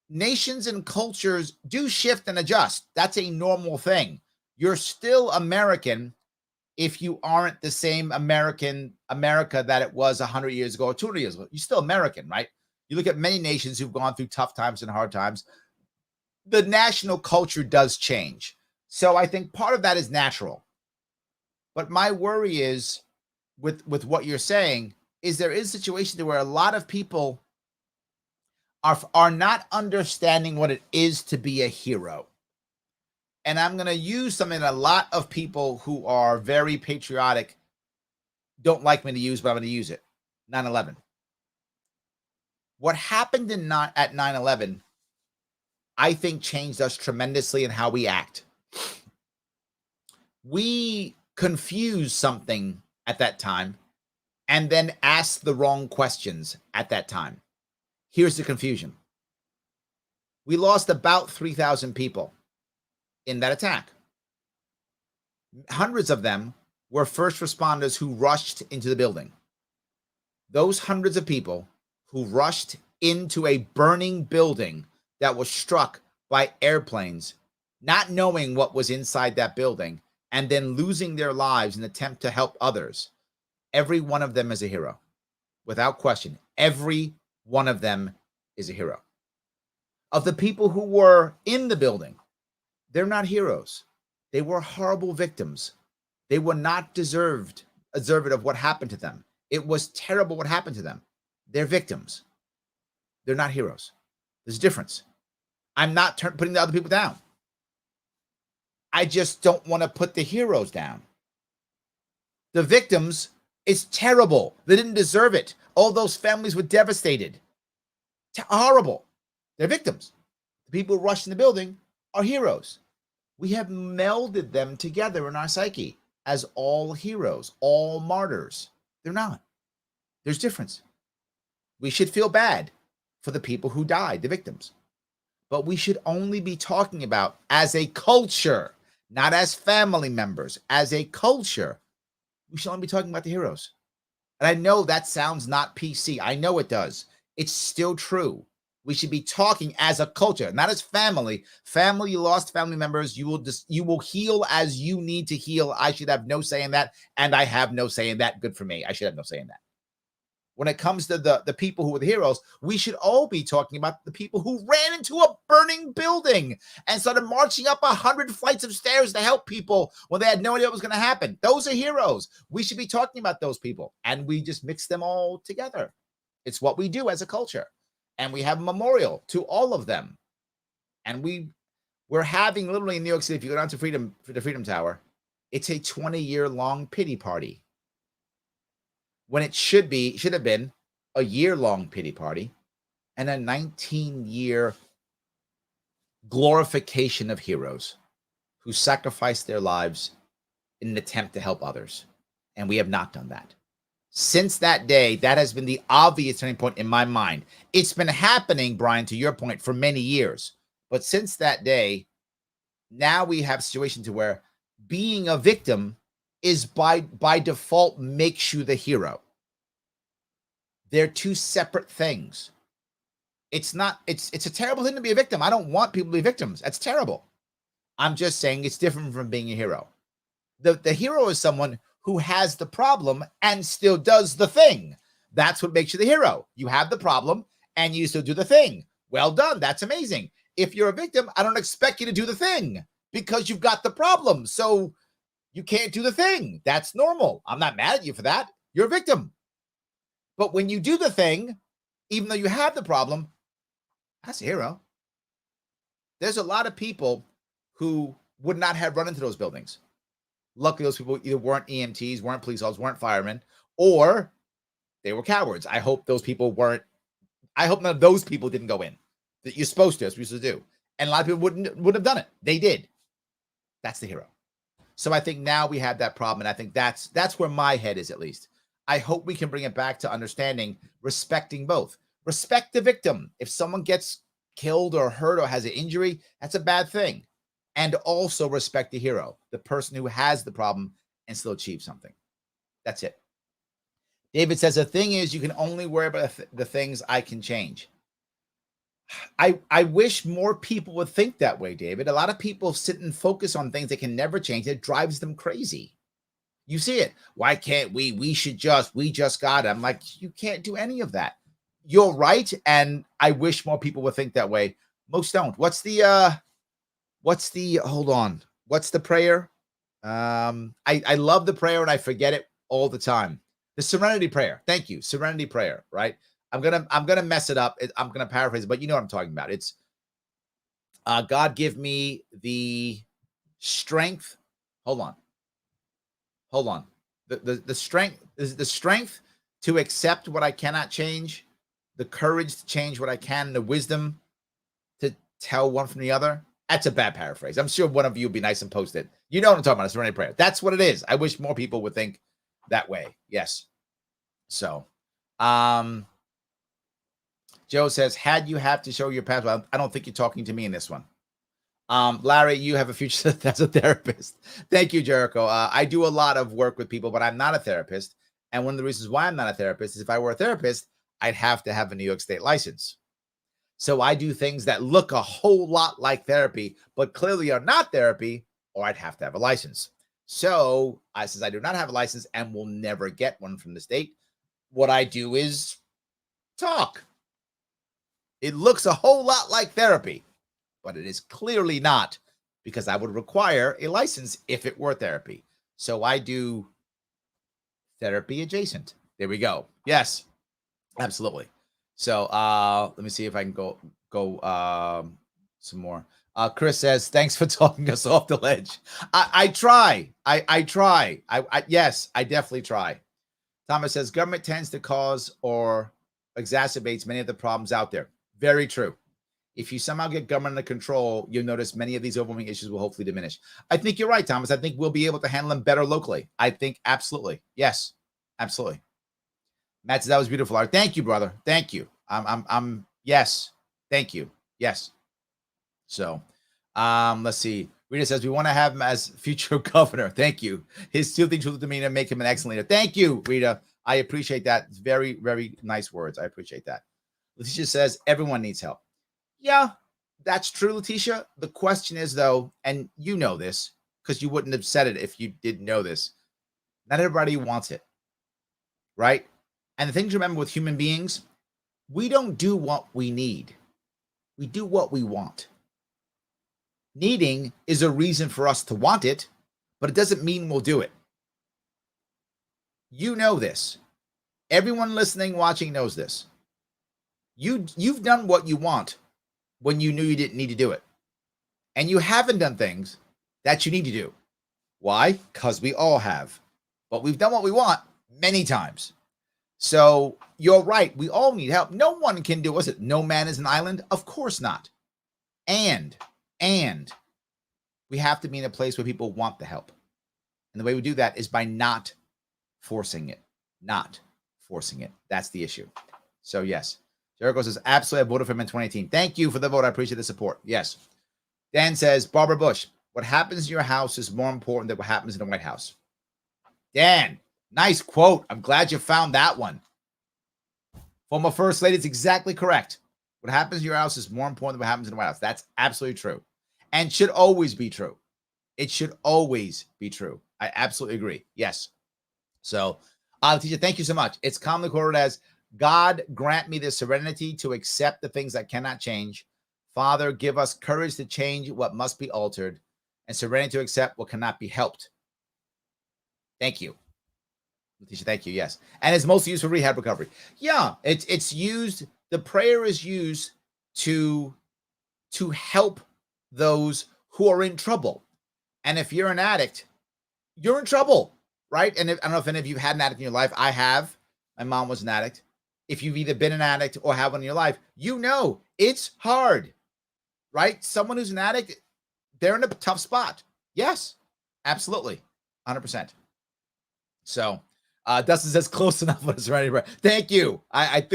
Speaker 1: nations and cultures do shift and adjust. That's a normal thing. You're still American if you aren't the same America that it was 100 years ago or 200 years ago. You're still American, right? You look at many nations who've gone through tough times and hard times. The national culture does change. So I think part of that is natural. But my worry is with what you're saying is there is a situation where a lot of people are not understanding what it is to be a hero. And I'm going to use something that a lot of people who are very patriotic don't like me to use, but I'm going to use it. 9/11. What happened at 9/11, I think, changed us tremendously in how we act. We confused something at that time and then asked the wrong questions at that time. Here's the confusion. We lost about 3,000 people in that attack. Hundreds of them were first responders who rushed into the building. Those hundreds of people who rushed into a burning building that was struck by airplanes, not knowing what was inside that building, and then losing their lives in an attempt to help others. Every one of them is a hero. Without question, every one of them is a hero. Of the people who were in the building, they're not heroes. They were horrible victims. They were not deserved of what happened to them. It was terrible what happened to them. They're victims. They're not heroes. There's a difference. I'm not putting the other people down. I just don't want to put the heroes down. The victims, it's terrible. They didn't deserve it. All those families were devastated. Horrible. They're victims. The people who rushed in the building are heroes. We have melded them together in our psyche as all heroes, all martyrs. They're not. There's difference. We should feel bad for the people who died, the victims. But we should only be talking about, as a culture, not as family members, as a culture, we should only be talking about the heroes. And I know that sounds not PC. I know it does. It's still true. We should be talking as a culture, not as family. Family, you lost family members. You will heal as you need to heal. I should have no say in that, and I have no say in that. Good for me. I should have no say in that. When it comes to the people who were the heroes, we should all be talking about the people who ran into a burning building and started marching up 100 flights of stairs to help people when they had no idea what was going to happen. Those are heroes. We should be talking about those people, and we just mix them all together. It's what we do as a culture. and we have a memorial to all of them. And we're having literally in New York City, if you go down to the Freedom Tower, it's a 20-year-long pity party. When it should have been a year-long pity party and a 19-year glorification of heroes who sacrificed their lives in an attempt to help others. And we have not done that. Since that day, that has been the obvious turning point in my mind. It's been happening, Brian, to your point, for many years. But since that day, now we have a situation to where being a victim is by default makes you the hero. They're two separate things. It's a terrible thing to be a victim. I don't want people to be victims. That's terrible. I'm just saying it's different from being a hero. The hero is someone who has the problem and still does the thing. That's what makes you the hero. You have the problem and you still do the thing. Well done. That's amazing. If you're a victim, I don't expect you to do the thing because you've got the problem. So you can't do the thing. That's normal. I'm not mad at you for that. You're a victim. But when you do the thing, even though you have the problem, that's a hero. There's a lot of people who would not have run into those buildings. Luckily, those people either weren't EMTs, weren't police officers, weren't firemen, or they were cowards. I hope those people weren't. I hope none of those people didn't go in. That you're supposed to, as we used to do. And a lot of people wouldn't have done it. They did. That's the hero. So I think now we have that problem, and I think that's where my head is, at least. I hope we can bring it back to understanding, respecting both. Respect the victim. If someone gets killed or hurt or has an injury, that's a bad thing. And also respect the hero, the person who has the problem and still achieve something. That's it. David says, the thing is, you can only worry about the things I can change. I wish more people would think that way, David. A lot of people sit and focus on things they can never change. It drives them crazy. You see it. Why can't we? We just got it. I'm like, you can't do any of that. You're right. And I wish more people would think that way. Most don't. What's the prayer? I love the prayer and I forget it all the time. The serenity prayer. Thank you. Serenity prayer, right? I'm gonna mess it up. I'm gonna paraphrase it, but you know what I'm talking about. It's God give me the strength. Hold on. The strength to accept what I cannot change, the courage to change what I can, the wisdom to tell one from the other. That's a bad paraphrase. I'm sure one of you would be nice and post it. You know what I'm talking about. Serenity prayer. That's what it is. I wish more people would think that way. Yes. So, Joe says, had you have to show your past, well, I don't think you're talking to me in this one. Larry, you have a future as a therapist. Thank you, Jericho. I do a lot of work with people, but I'm not a therapist. And one of the reasons why I'm not a therapist is if I were a therapist, I'd have to have a New York State license. So I do things that look a whole lot like therapy, but clearly are not therapy, or I'd have to have a license. So since I do not have a license and will never get one from the state, what I do is talk. It looks a whole lot like therapy, but it is clearly not, because I would require a license if it were therapy. So I do therapy adjacent. There we go. Yes, absolutely. So let me see if I can go some more. Chris says, thanks for talking us off the ledge. I try. I try. Yes, I definitely try. Thomas says, government tends to cause or exacerbates many of the problems out there. Very true. If you somehow get government under control, you'll notice many of these overwhelming issues will hopefully diminish. I think you're right, Thomas. I think we'll be able to handle them better locally. I think absolutely. Yes, absolutely. Matt says, that was beautiful, Art. Thank you, brother. Thank you. Yes. Thank you. Yes. So, let's see. Rita says, we want to have him as future governor. Thank you. His soothing, truthful demeanor make him an excellent leader. Thank you, Rita. I appreciate that. It's very, very nice words. I appreciate that. Letitia says, everyone needs help. Yeah, that's true, Letitia. The question is, though, and you know this because you wouldn't have said it if you didn't know this, not everybody wants it, right? And the thing to remember with human beings, we don't do what we need. We do what we want. Needing is a reason for us to want it, but it doesn't mean we'll do it. You know this. Everyone listening, watching knows this. You've done what you want when you knew you didn't need to do it. And you haven't done things that you need to do. Why? Because we all have. But we've done what we want many times. So you're right. We all need help. No one can do, what's it? No man is an island? Of course not. And we have to be in a place where people want the help. And the way we do that is by not forcing it. Not forcing it. That's the issue. So yes. Jericho says, absolutely, I voted for him in 2018. Thank you for the vote. I appreciate the support. Yes. Dan says, Barbara Bush, what happens in your house is more important than what happens in the White House. Dan, nice quote. I'm glad you found that one. Former First Lady, it's exactly correct. What happens in your house is more important than what happens in the White House. That's absolutely true. And should always be true. It should always be true. I absolutely agree. Yes. So, teacher, thank you so much. It's commonly quoted as, God grant me the serenity to accept the things I cannot change. Father, give us courage to change what must be altered, and serenity to accept what cannot be helped. Thank you. Letitia, thank you. Yes. And it's mostly used for rehab recovery. Yeah, it's used, the prayer is used to help those who are in trouble. And if you're an addict, you're in trouble, right? And I don't know if any of you had an addict in your life. I have. My mom was an addict. If you've either been an addict or have one in your life, you know it's hard, right? Someone who's an addict, they're in a tough spot. Yes, absolutely. 100%. So Dustin says close enough when it's ready. Thank you. I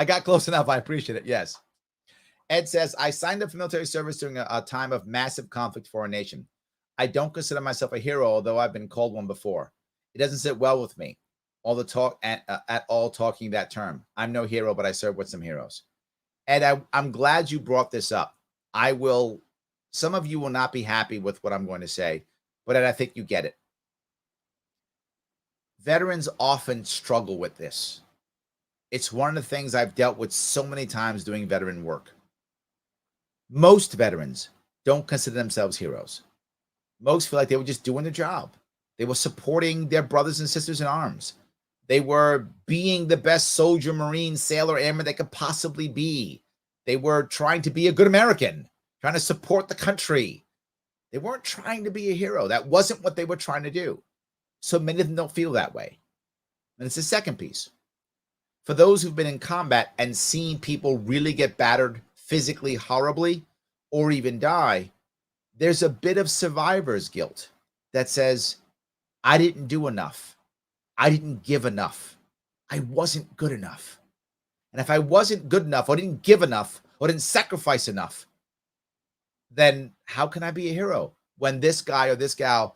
Speaker 1: got close enough. I appreciate it. Yes. Ed says, I signed up for military service during a time of massive conflict for our nation. I don't consider myself a hero, although I've been called one before. It doesn't sit well with me. All the talk at all talking that term. I'm no hero, but I serve with some heroes. And I'm glad you brought this up. Some of you will not be happy with what I'm going to say, but I think you get it. Veterans often struggle with this. It's one of the things I've dealt with so many times doing veteran work. Most veterans don't consider themselves heroes. Most feel like they were just doing their job. They were supporting their brothers and sisters in arms. They were being the best soldier, Marine, sailor, airman they could possibly be. They were trying to be a good American, trying to support the country. They weren't trying to be a hero. That wasn't what they were trying to do. So many of them don't feel that way. And it's the second piece. For those who've been in combat and seen people really get battered physically horribly or even die, there's a bit of survivor's guilt that says, I didn't do enough. I didn't give enough. I wasn't good enough. And if I wasn't good enough or didn't give enough or didn't sacrifice enough, then how can I be a hero when this guy or this gal,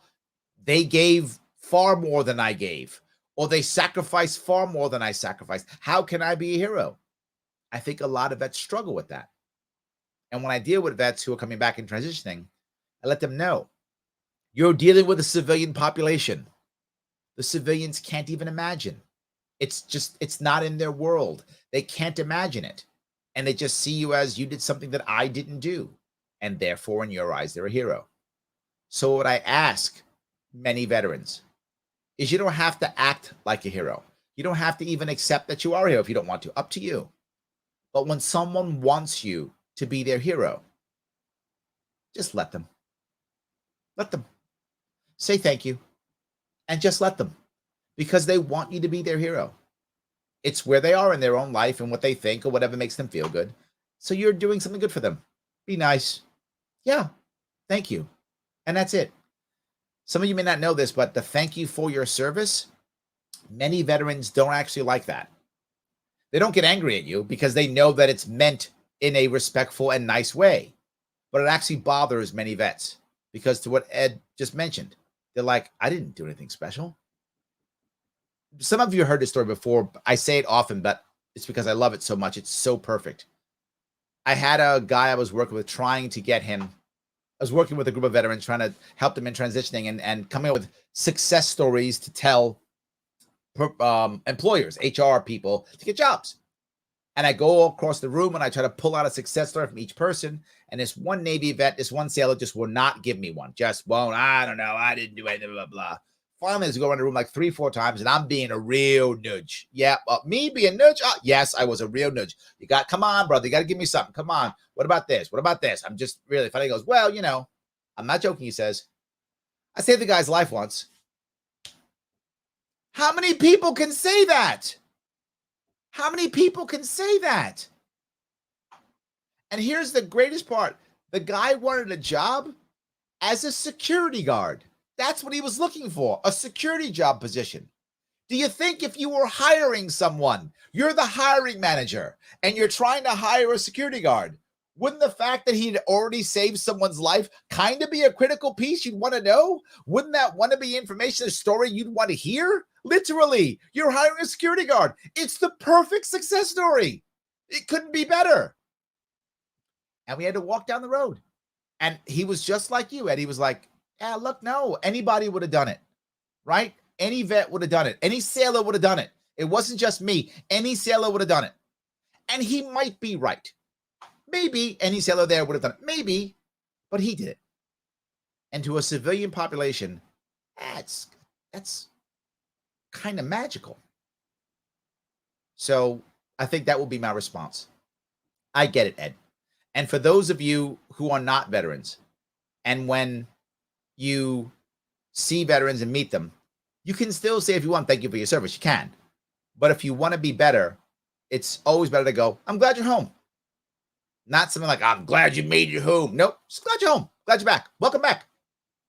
Speaker 1: they gave far more than I gave, or they sacrificed far more than I sacrificed? How can I be a hero? I think a lot of vets struggle with that. And when I deal with vets who are coming back and transitioning, I let them know, you're dealing with a civilian population. The civilians can't even imagine. It's not in their world. They can't imagine it. And they just see you as, you did something that I didn't do. And therefore, in your eyes, they're a hero. So what I ask many veterans is, you don't have to act like a hero. You don't have to even accept that you are a hero if you don't want to. Up to you. But when someone wants you to be their hero, just let them. Let them. Say thank you. And just let them, because they want you to be their hero. It's where they are in their own life and what they think or whatever makes them feel good. So you're doing something good for them. Be nice. Yeah, thank you. And that's it. Some of you may not know this, but the thank you for your service, many veterans don't actually like that. They don't get angry at you because they know that it's meant in a respectful and nice way. But it actually bothers many vets because, to what Ed just mentioned, they're like, I didn't do anything special. Some of you heard this story before. I say it often, but it's because I love it so much. It's so perfect. I had a guy I was working with trying to get him. I was working with a group of veterans trying to help them in transitioning and coming up with success stories to tell employers, HR people, to get jobs. And I go across the room and I try to pull out a success story from each person. And this one Navy vet, this one sailor just will not give me one. Just won't. I don't know. I didn't do anything, blah, blah, blah. finally has to go around the room like 3-4 times, and I'm being a real nudge. Yeah, me being nudge? Yes, I was a real nudge. Come on, brother, you got to give me something. Come on. What about this? What about this? I'm just really funny. He goes, well, I'm not joking, he says. I saved the guy's life once. How many people can say that? How many people can say that? And here's the greatest part. The guy wanted a job as a security guard. That's what he was looking for, a security job position. Do you think if you were hiring someone, you're the hiring manager, and you're trying to hire a security guard, wouldn't the fact that he'd already saved someone's life kind of be a critical piece you'd want to know? Wouldn't that want to be information, a story you'd want to hear? Literally, you're hiring a security guard. It's the perfect success story. It couldn't be better. And we had to walk down the road. And he was just like you, Ed. He was like, yeah, look, no, anybody would have done it, right? Any vet would have done it. Any sailor would have done it. It wasn't just me. Any sailor would have done it. And he might be right. Maybe any sailor there would have done it. Maybe, but he did it. And to a civilian population, that's kind of magical. So I think that will be my response. I get it, Ed. And for those of you who are not veterans, and when you see veterans and meet them, you can still say, if you want, thank you for your service. You can. But if you want to be better, it's always better to go, I'm glad you're home. Not something like, I'm glad you made it home. Nope. Just glad you're home. Glad you're back. Welcome back.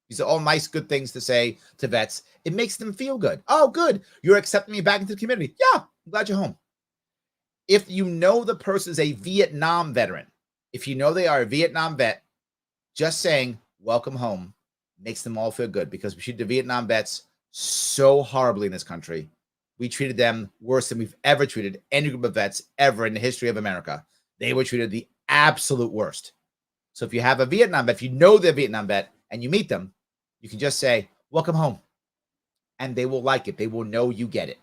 Speaker 1: These are all nice, good things to say to vets. It makes them feel good. Oh, good. You're accepting me back into the community. Yeah, I'm glad you're home. If you know the person is a Vietnam veteran, if you know they are a Vietnam vet, just saying, welcome home, makes them all feel good, because we treat the Vietnam vets so horribly in this country. We treated them worse than we've ever treated any group of vets ever in the history of America. They were treated the absolute worst. So if you have a Vietnam vet, if you know they're a Vietnam vet and you meet them, you can just say, welcome home. And they will like it. They will know you get it.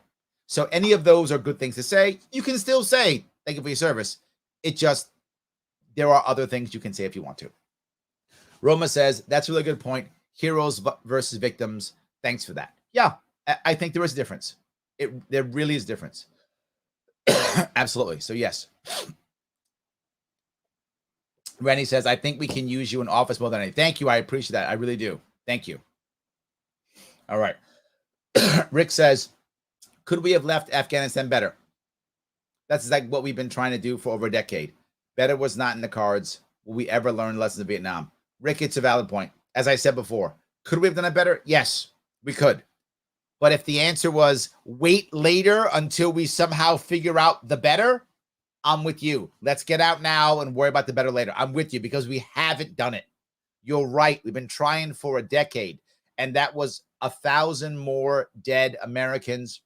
Speaker 1: So any of those are good things to say. You can still say, thank you for your service. It just, there are other things you can say if you want to. Roma says, that's a really good point. Heroes versus victims. Thanks for that. Yeah, I think there is a difference. There really is a difference. Absolutely. So yes. Rennie says, I think we can use you in office more than anything. Thank you. I appreciate that. I really do. Thank you. All right. Rick says, could we have left Afghanistan better? That's like what we've been trying to do for over a decade. Better was not in the cards. Will we ever learn lessons of Vietnam? Rick, it's a valid point. As I said before, could we have done it better? Yes, we could. But if the answer was wait later until we somehow figure out the better, I'm with you. Let's get out now and worry about the better later. I'm with you because we haven't done it. You're right. We've been trying for a decade, and that was 1,000 more dead Americans,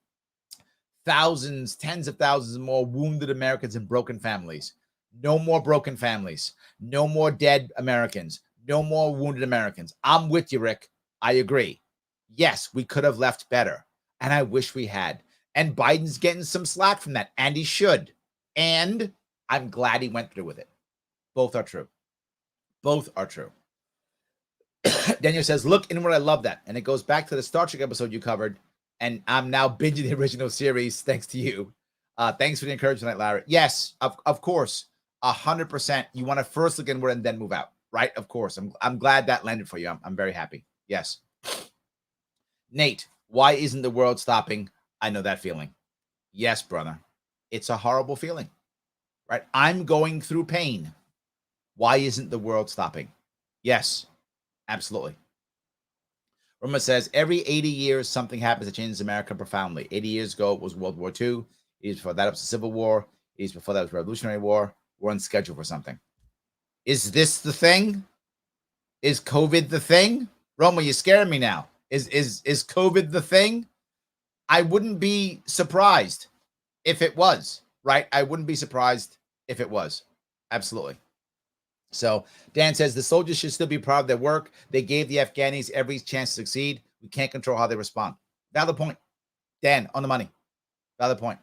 Speaker 1: thousands, tens of thousands more wounded Americans and broken families. No more broken families. No more dead Americans. No more wounded Americans. I'm with you, Rick. I agree. Yes, we could have left better, and I wish we had. And Biden's getting some slack from that, and he should. And I'm glad he went through with it. Both are true. Both are true. Daniel says, look inward, I love that. And it goes back to the Star Trek episode you covered, and I'm now binging the original series thanks to you. Thanks for the encouragement, Larry. Yes, of course, 100%. You want to first look inward and then move out, right? Of course. I'm glad that landed for you. I'm very happy. Yes. Nate, why isn't the world stopping? I know that feeling. Yes, brother. It's a horrible feeling, right? I'm going through pain. Why isn't the world stopping? Yes, absolutely. Roma says, every 80 years, something happens that changes America profoundly. 80 years ago, it was World War II. Years before that, it was the Civil War. Years before that, it was Revolutionary War. We're on schedule for something. Is this the thing? Is COVID the thing? Roma, you're scaring me now. Is COVID the thing? I wouldn't be surprised if it was, right? I wouldn't be surprised if it was. Absolutely. So Dan says the soldiers should still be proud of their work. They gave the Afghanis every chance to succeed. We can't control how they respond. Valid point. Dan, on the money. Valid point.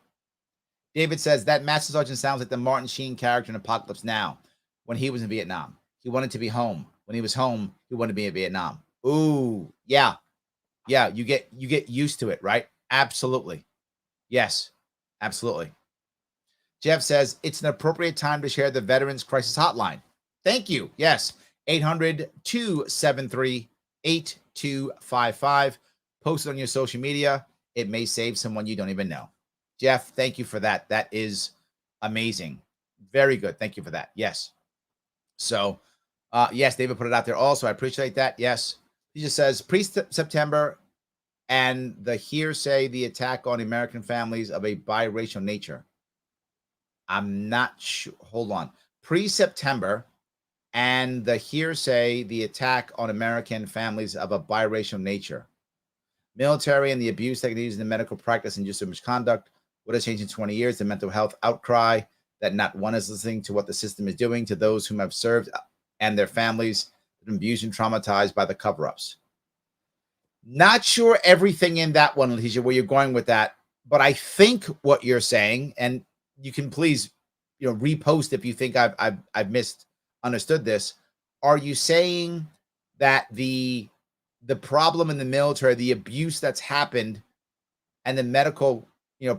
Speaker 1: David says that Master Sergeant sounds like the Martin Sheen character in Apocalypse Now when he was in Vietnam. He wanted to be home. When he was home, he wanted to be in Vietnam. Ooh, yeah. Yeah, you get used to it, right? Absolutely. Yes, absolutely. Jeff says it's an appropriate time to share the Veterans Crisis Hotline. Thank you. Yes, 800-273-8255. Post it on your social media. It may save someone you don't even know. Jeff, thank you for that. That is amazing. Very good. Thank you for that. Yes. So, yes, David put it out there also. I appreciate that. Yes. He just says pre-September and the hearsay, the attack on American families of a biracial nature. I'm not sure. Hold on. Pre-September and the hearsay, the attack on American families of a biracial nature. Military and the abuse that can use in the medical practice and use of misconduct. What has changed in 20 years? The mental health outcry that not one is listening to what the system is doing to those whom have served and their families have been abused and traumatized by the cover-ups. Not sure everything in that one, Leticia, where you're going with that, but I think what you're saying, and you can please, repost if you think I've misunderstood this. Are you saying that the problem in the military, the abuse that's happened, and the medical,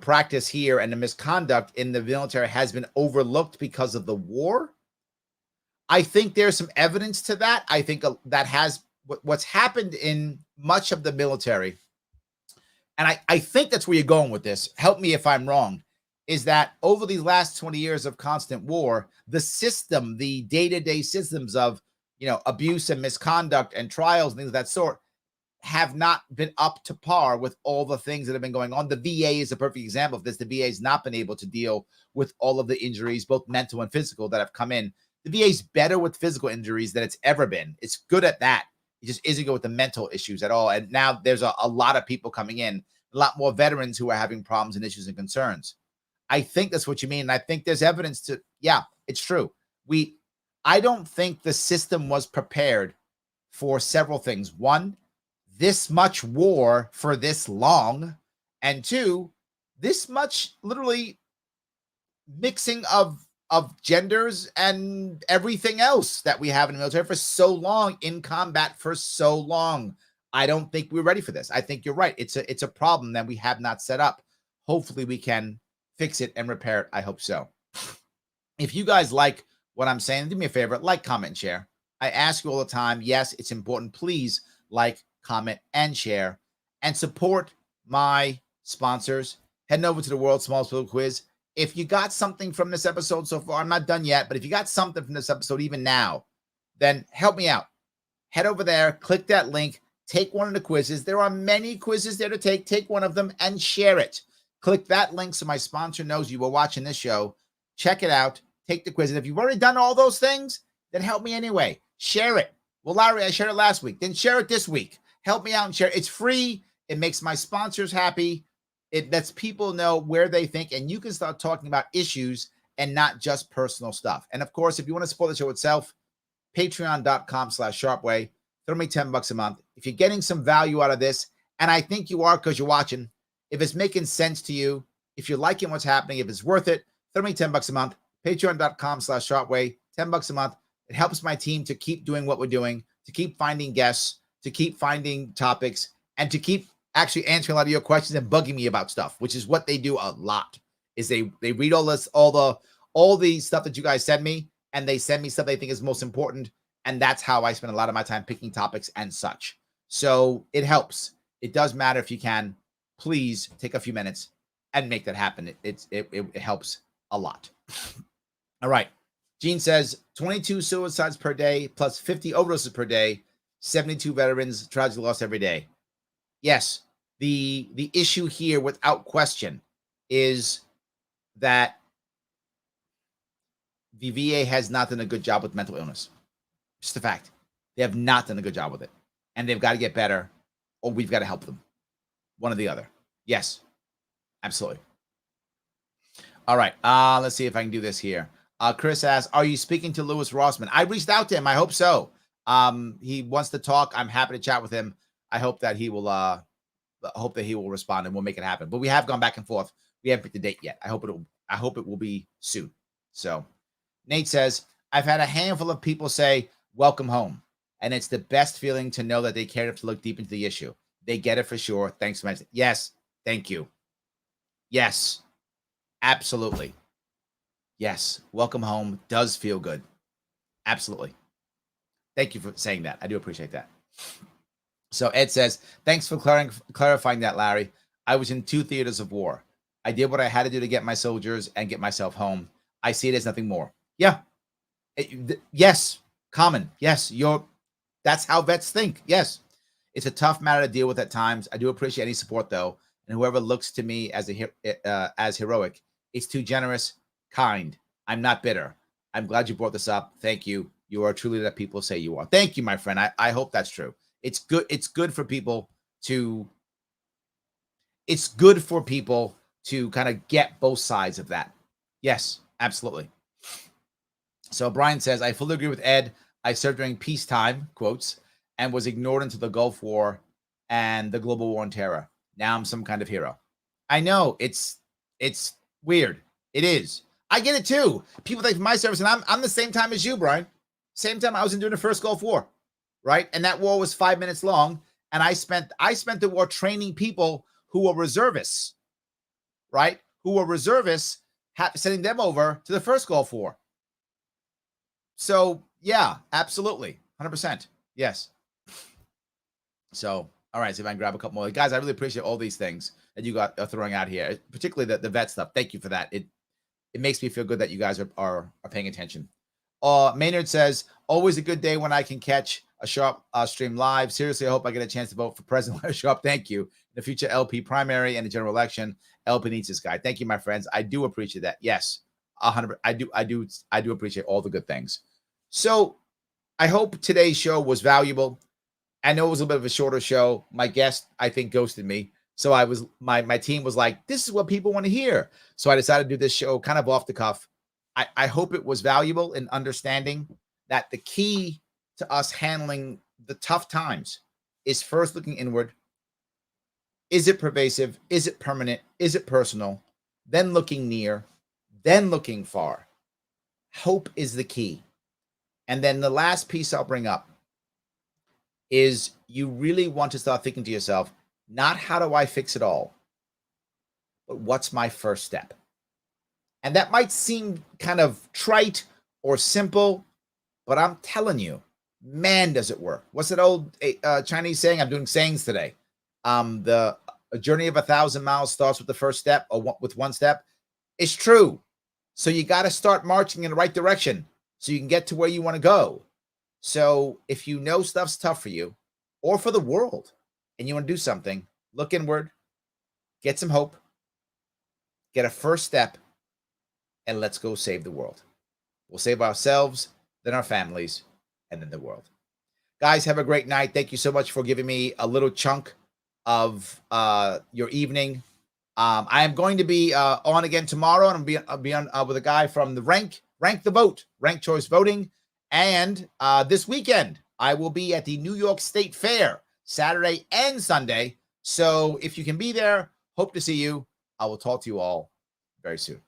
Speaker 1: practice here and the misconduct in the military has been overlooked because of the war? I think there's some evidence to that. I think that has what's happened in much of the military, and I think that's where you're going with this. Help me if I'm wrong. Is that over these last 20 years of constant war, the system, the day-to-day systems of abuse and misconduct and trials and things of that sort have not been up to par with all the things that have been going on. The VA is a perfect example of this. The VA has not been able to deal with all of the injuries, both mental and physical, that have come in. The VA is better with physical injuries than it's ever been. It's good at that. It just isn't good with the mental issues at all. And now there's a lot of people coming in, a lot more veterans who are having problems and issues and concerns. I think that's what you mean. And I think there's evidence to, yeah, it's true. I don't think the system was prepared for several things. One, this much war for this long. And two, this much literally mixing of genders and everything else that we have in the military for so long, in combat for so long. I don't think we're ready for this. I think you're right. It's a problem that we have not set up. Hopefully we can fix it and repair it. I hope so. If you guys like what I'm saying, do me a favor, like, comment, and share. I ask you all the time. Yes, it's important. Please like, comment, and share, and support my sponsors. Heading over to the World's Smallest Political Quiz. If you got something from this episode so far, I'm not done yet, but if you got something from this episode even now, then help me out. Head over there, click that link, take one of the quizzes. There are many quizzes there to take. Take one of them and share it. Click that link so my sponsor knows you were watching this show. Check it out. Take the quiz. And if you've already done all those things, then help me anyway. Share it. Well, Larry, I shared it last week. Then share it this week. Help me out and share it. It's free. It makes my sponsors happy. It lets people know where they think, and you can start talking about issues and not just personal stuff. And of course, if you want to support the show itself, patreon.com/sharpeway. Throw me $10 a month. If you're getting some value out of this, and I think you are because you're watching, if it's making sense to you, if you're liking what's happening, if it's worth it, throw me $10 a month. Patreon.com/sharpeway. $10 a month. It helps my team to keep doing what we're doing, to keep finding guests, to keep finding topics, and to keep actually answering a lot of your questions and bugging me about stuff, which is what they do a lot. Is they read all this, all the stuff that you guys send me, and they send me stuff they think is most important, and that's how I spend a lot of my time picking topics and such. So it helps. It does matter. If you can, please take a few minutes and make that happen. It helps a lot. All right. Gene says 22 suicides per day plus 50 overdoses per day, 72 veterans tragically lost every day. Yes, the issue here, without question, is that the VA has not done a good job with mental illness. Just a fact. They have not done a good job with it. And they've got to get better, or we've got to help them. One or the other. Yes, absolutely. All right. Let's see if I can do this here. Chris asks, are you speaking to Louis Rossman? I reached out to him. I hope so. He wants to talk. I'm happy to chat with him. I hope that he will respond, and we'll make it happen. But we have gone back and forth. We haven't picked a date yet. I hope it will be soon. So Nate says, I've had a handful of people say, welcome home. And it's the best feeling to know that they cared enough to look deep into the issue. They get it for sure. Thanks for mentioning. Yes. Thank you. Yes. Absolutely. Yes. Welcome home does feel good. Absolutely. Thank you for saying that. I do appreciate that. So Ed says, thanks for clarifying that, Larry. I was in 2 theaters of war. I did what I had to do to get my soldiers and get myself home. I see it as nothing more. Yeah. Yes. Common. Yes. That's how vets think. Yes. It's a tough matter to deal with at times. I do appreciate any support, though. And whoever looks to me as as heroic, it's too generous, kind. I'm not bitter. I'm glad you brought this up. Thank you. You are truly that people say you are. Thank you, my friend. I hope that's true. It's good. It's good for people to. It's good for people to kind of get both sides of that. Yes, absolutely. So Brian says, I fully agree with Ed. I served during peacetime, quotes, and was ignored until the Gulf War and the global war on terror. Now I'm some kind of hero. I know it's weird. It is. I get it too. People think my service, and I'm the same time as you, Brian. Same time I was during the first Gulf War, right? And that war was 5 minutes long. And I spent the war training people who were reservists, right? Who were reservists, sending them over to the first Gulf War. So yeah, absolutely, 100%. Yes. So all right, so if I can grab a couple more, guys, I really appreciate all these things that you got throwing out here, particularly the vet stuff. Thank you for that. It makes me feel good that you guys are paying attention. Maynard says, always a good day when I can catch a Sharpe stream live. Seriously, I hope I get a chance to vote for President Sharpe. Thank you. In the future LP primary and the general election, LP needs this guy. Thank you, my friends. I do appreciate that. Yes, 100%. I do appreciate all the good things. So I hope today's show was valuable. I know it was a bit of a shorter show. My guest, I think, ghosted me. So I was my team was like, this is what people want to hear. So I decided to do this show kind of off the cuff. I hope it was valuable in understanding that the key to us handling the tough times is first looking inward. Is it pervasive? Is it permanent? Is it personal? Then looking near, then looking far. Hope is the key. And then the last piece I'll bring up is you really want to start thinking to yourself, not how do I fix it all, but what's my first step? And that might seem kind of trite or simple, but I'm telling you, man, does it work. What's that old Chinese saying? I'm doing sayings today. A journey of 1,000 miles starts with the first step or with one step. It's true. So you got to start marching in the right direction so you can get to where you want to go. So if you know stuff's tough for you or for the world and you want to do something, look inward, get some hope, get a first step, and let's go save the world. We'll save ourselves, then our families, and then the world. Guys, have a great night. Thank you so much for giving me a little chunk of your evening. I am going to be on again tomorrow, and I'll be on with a guy from the Rank the Vote, Ranked Choice Voting. And this weekend, I will be at the New York State Fair, Saturday and Sunday. So if you can be there, hope to see you. I will talk to you all very soon.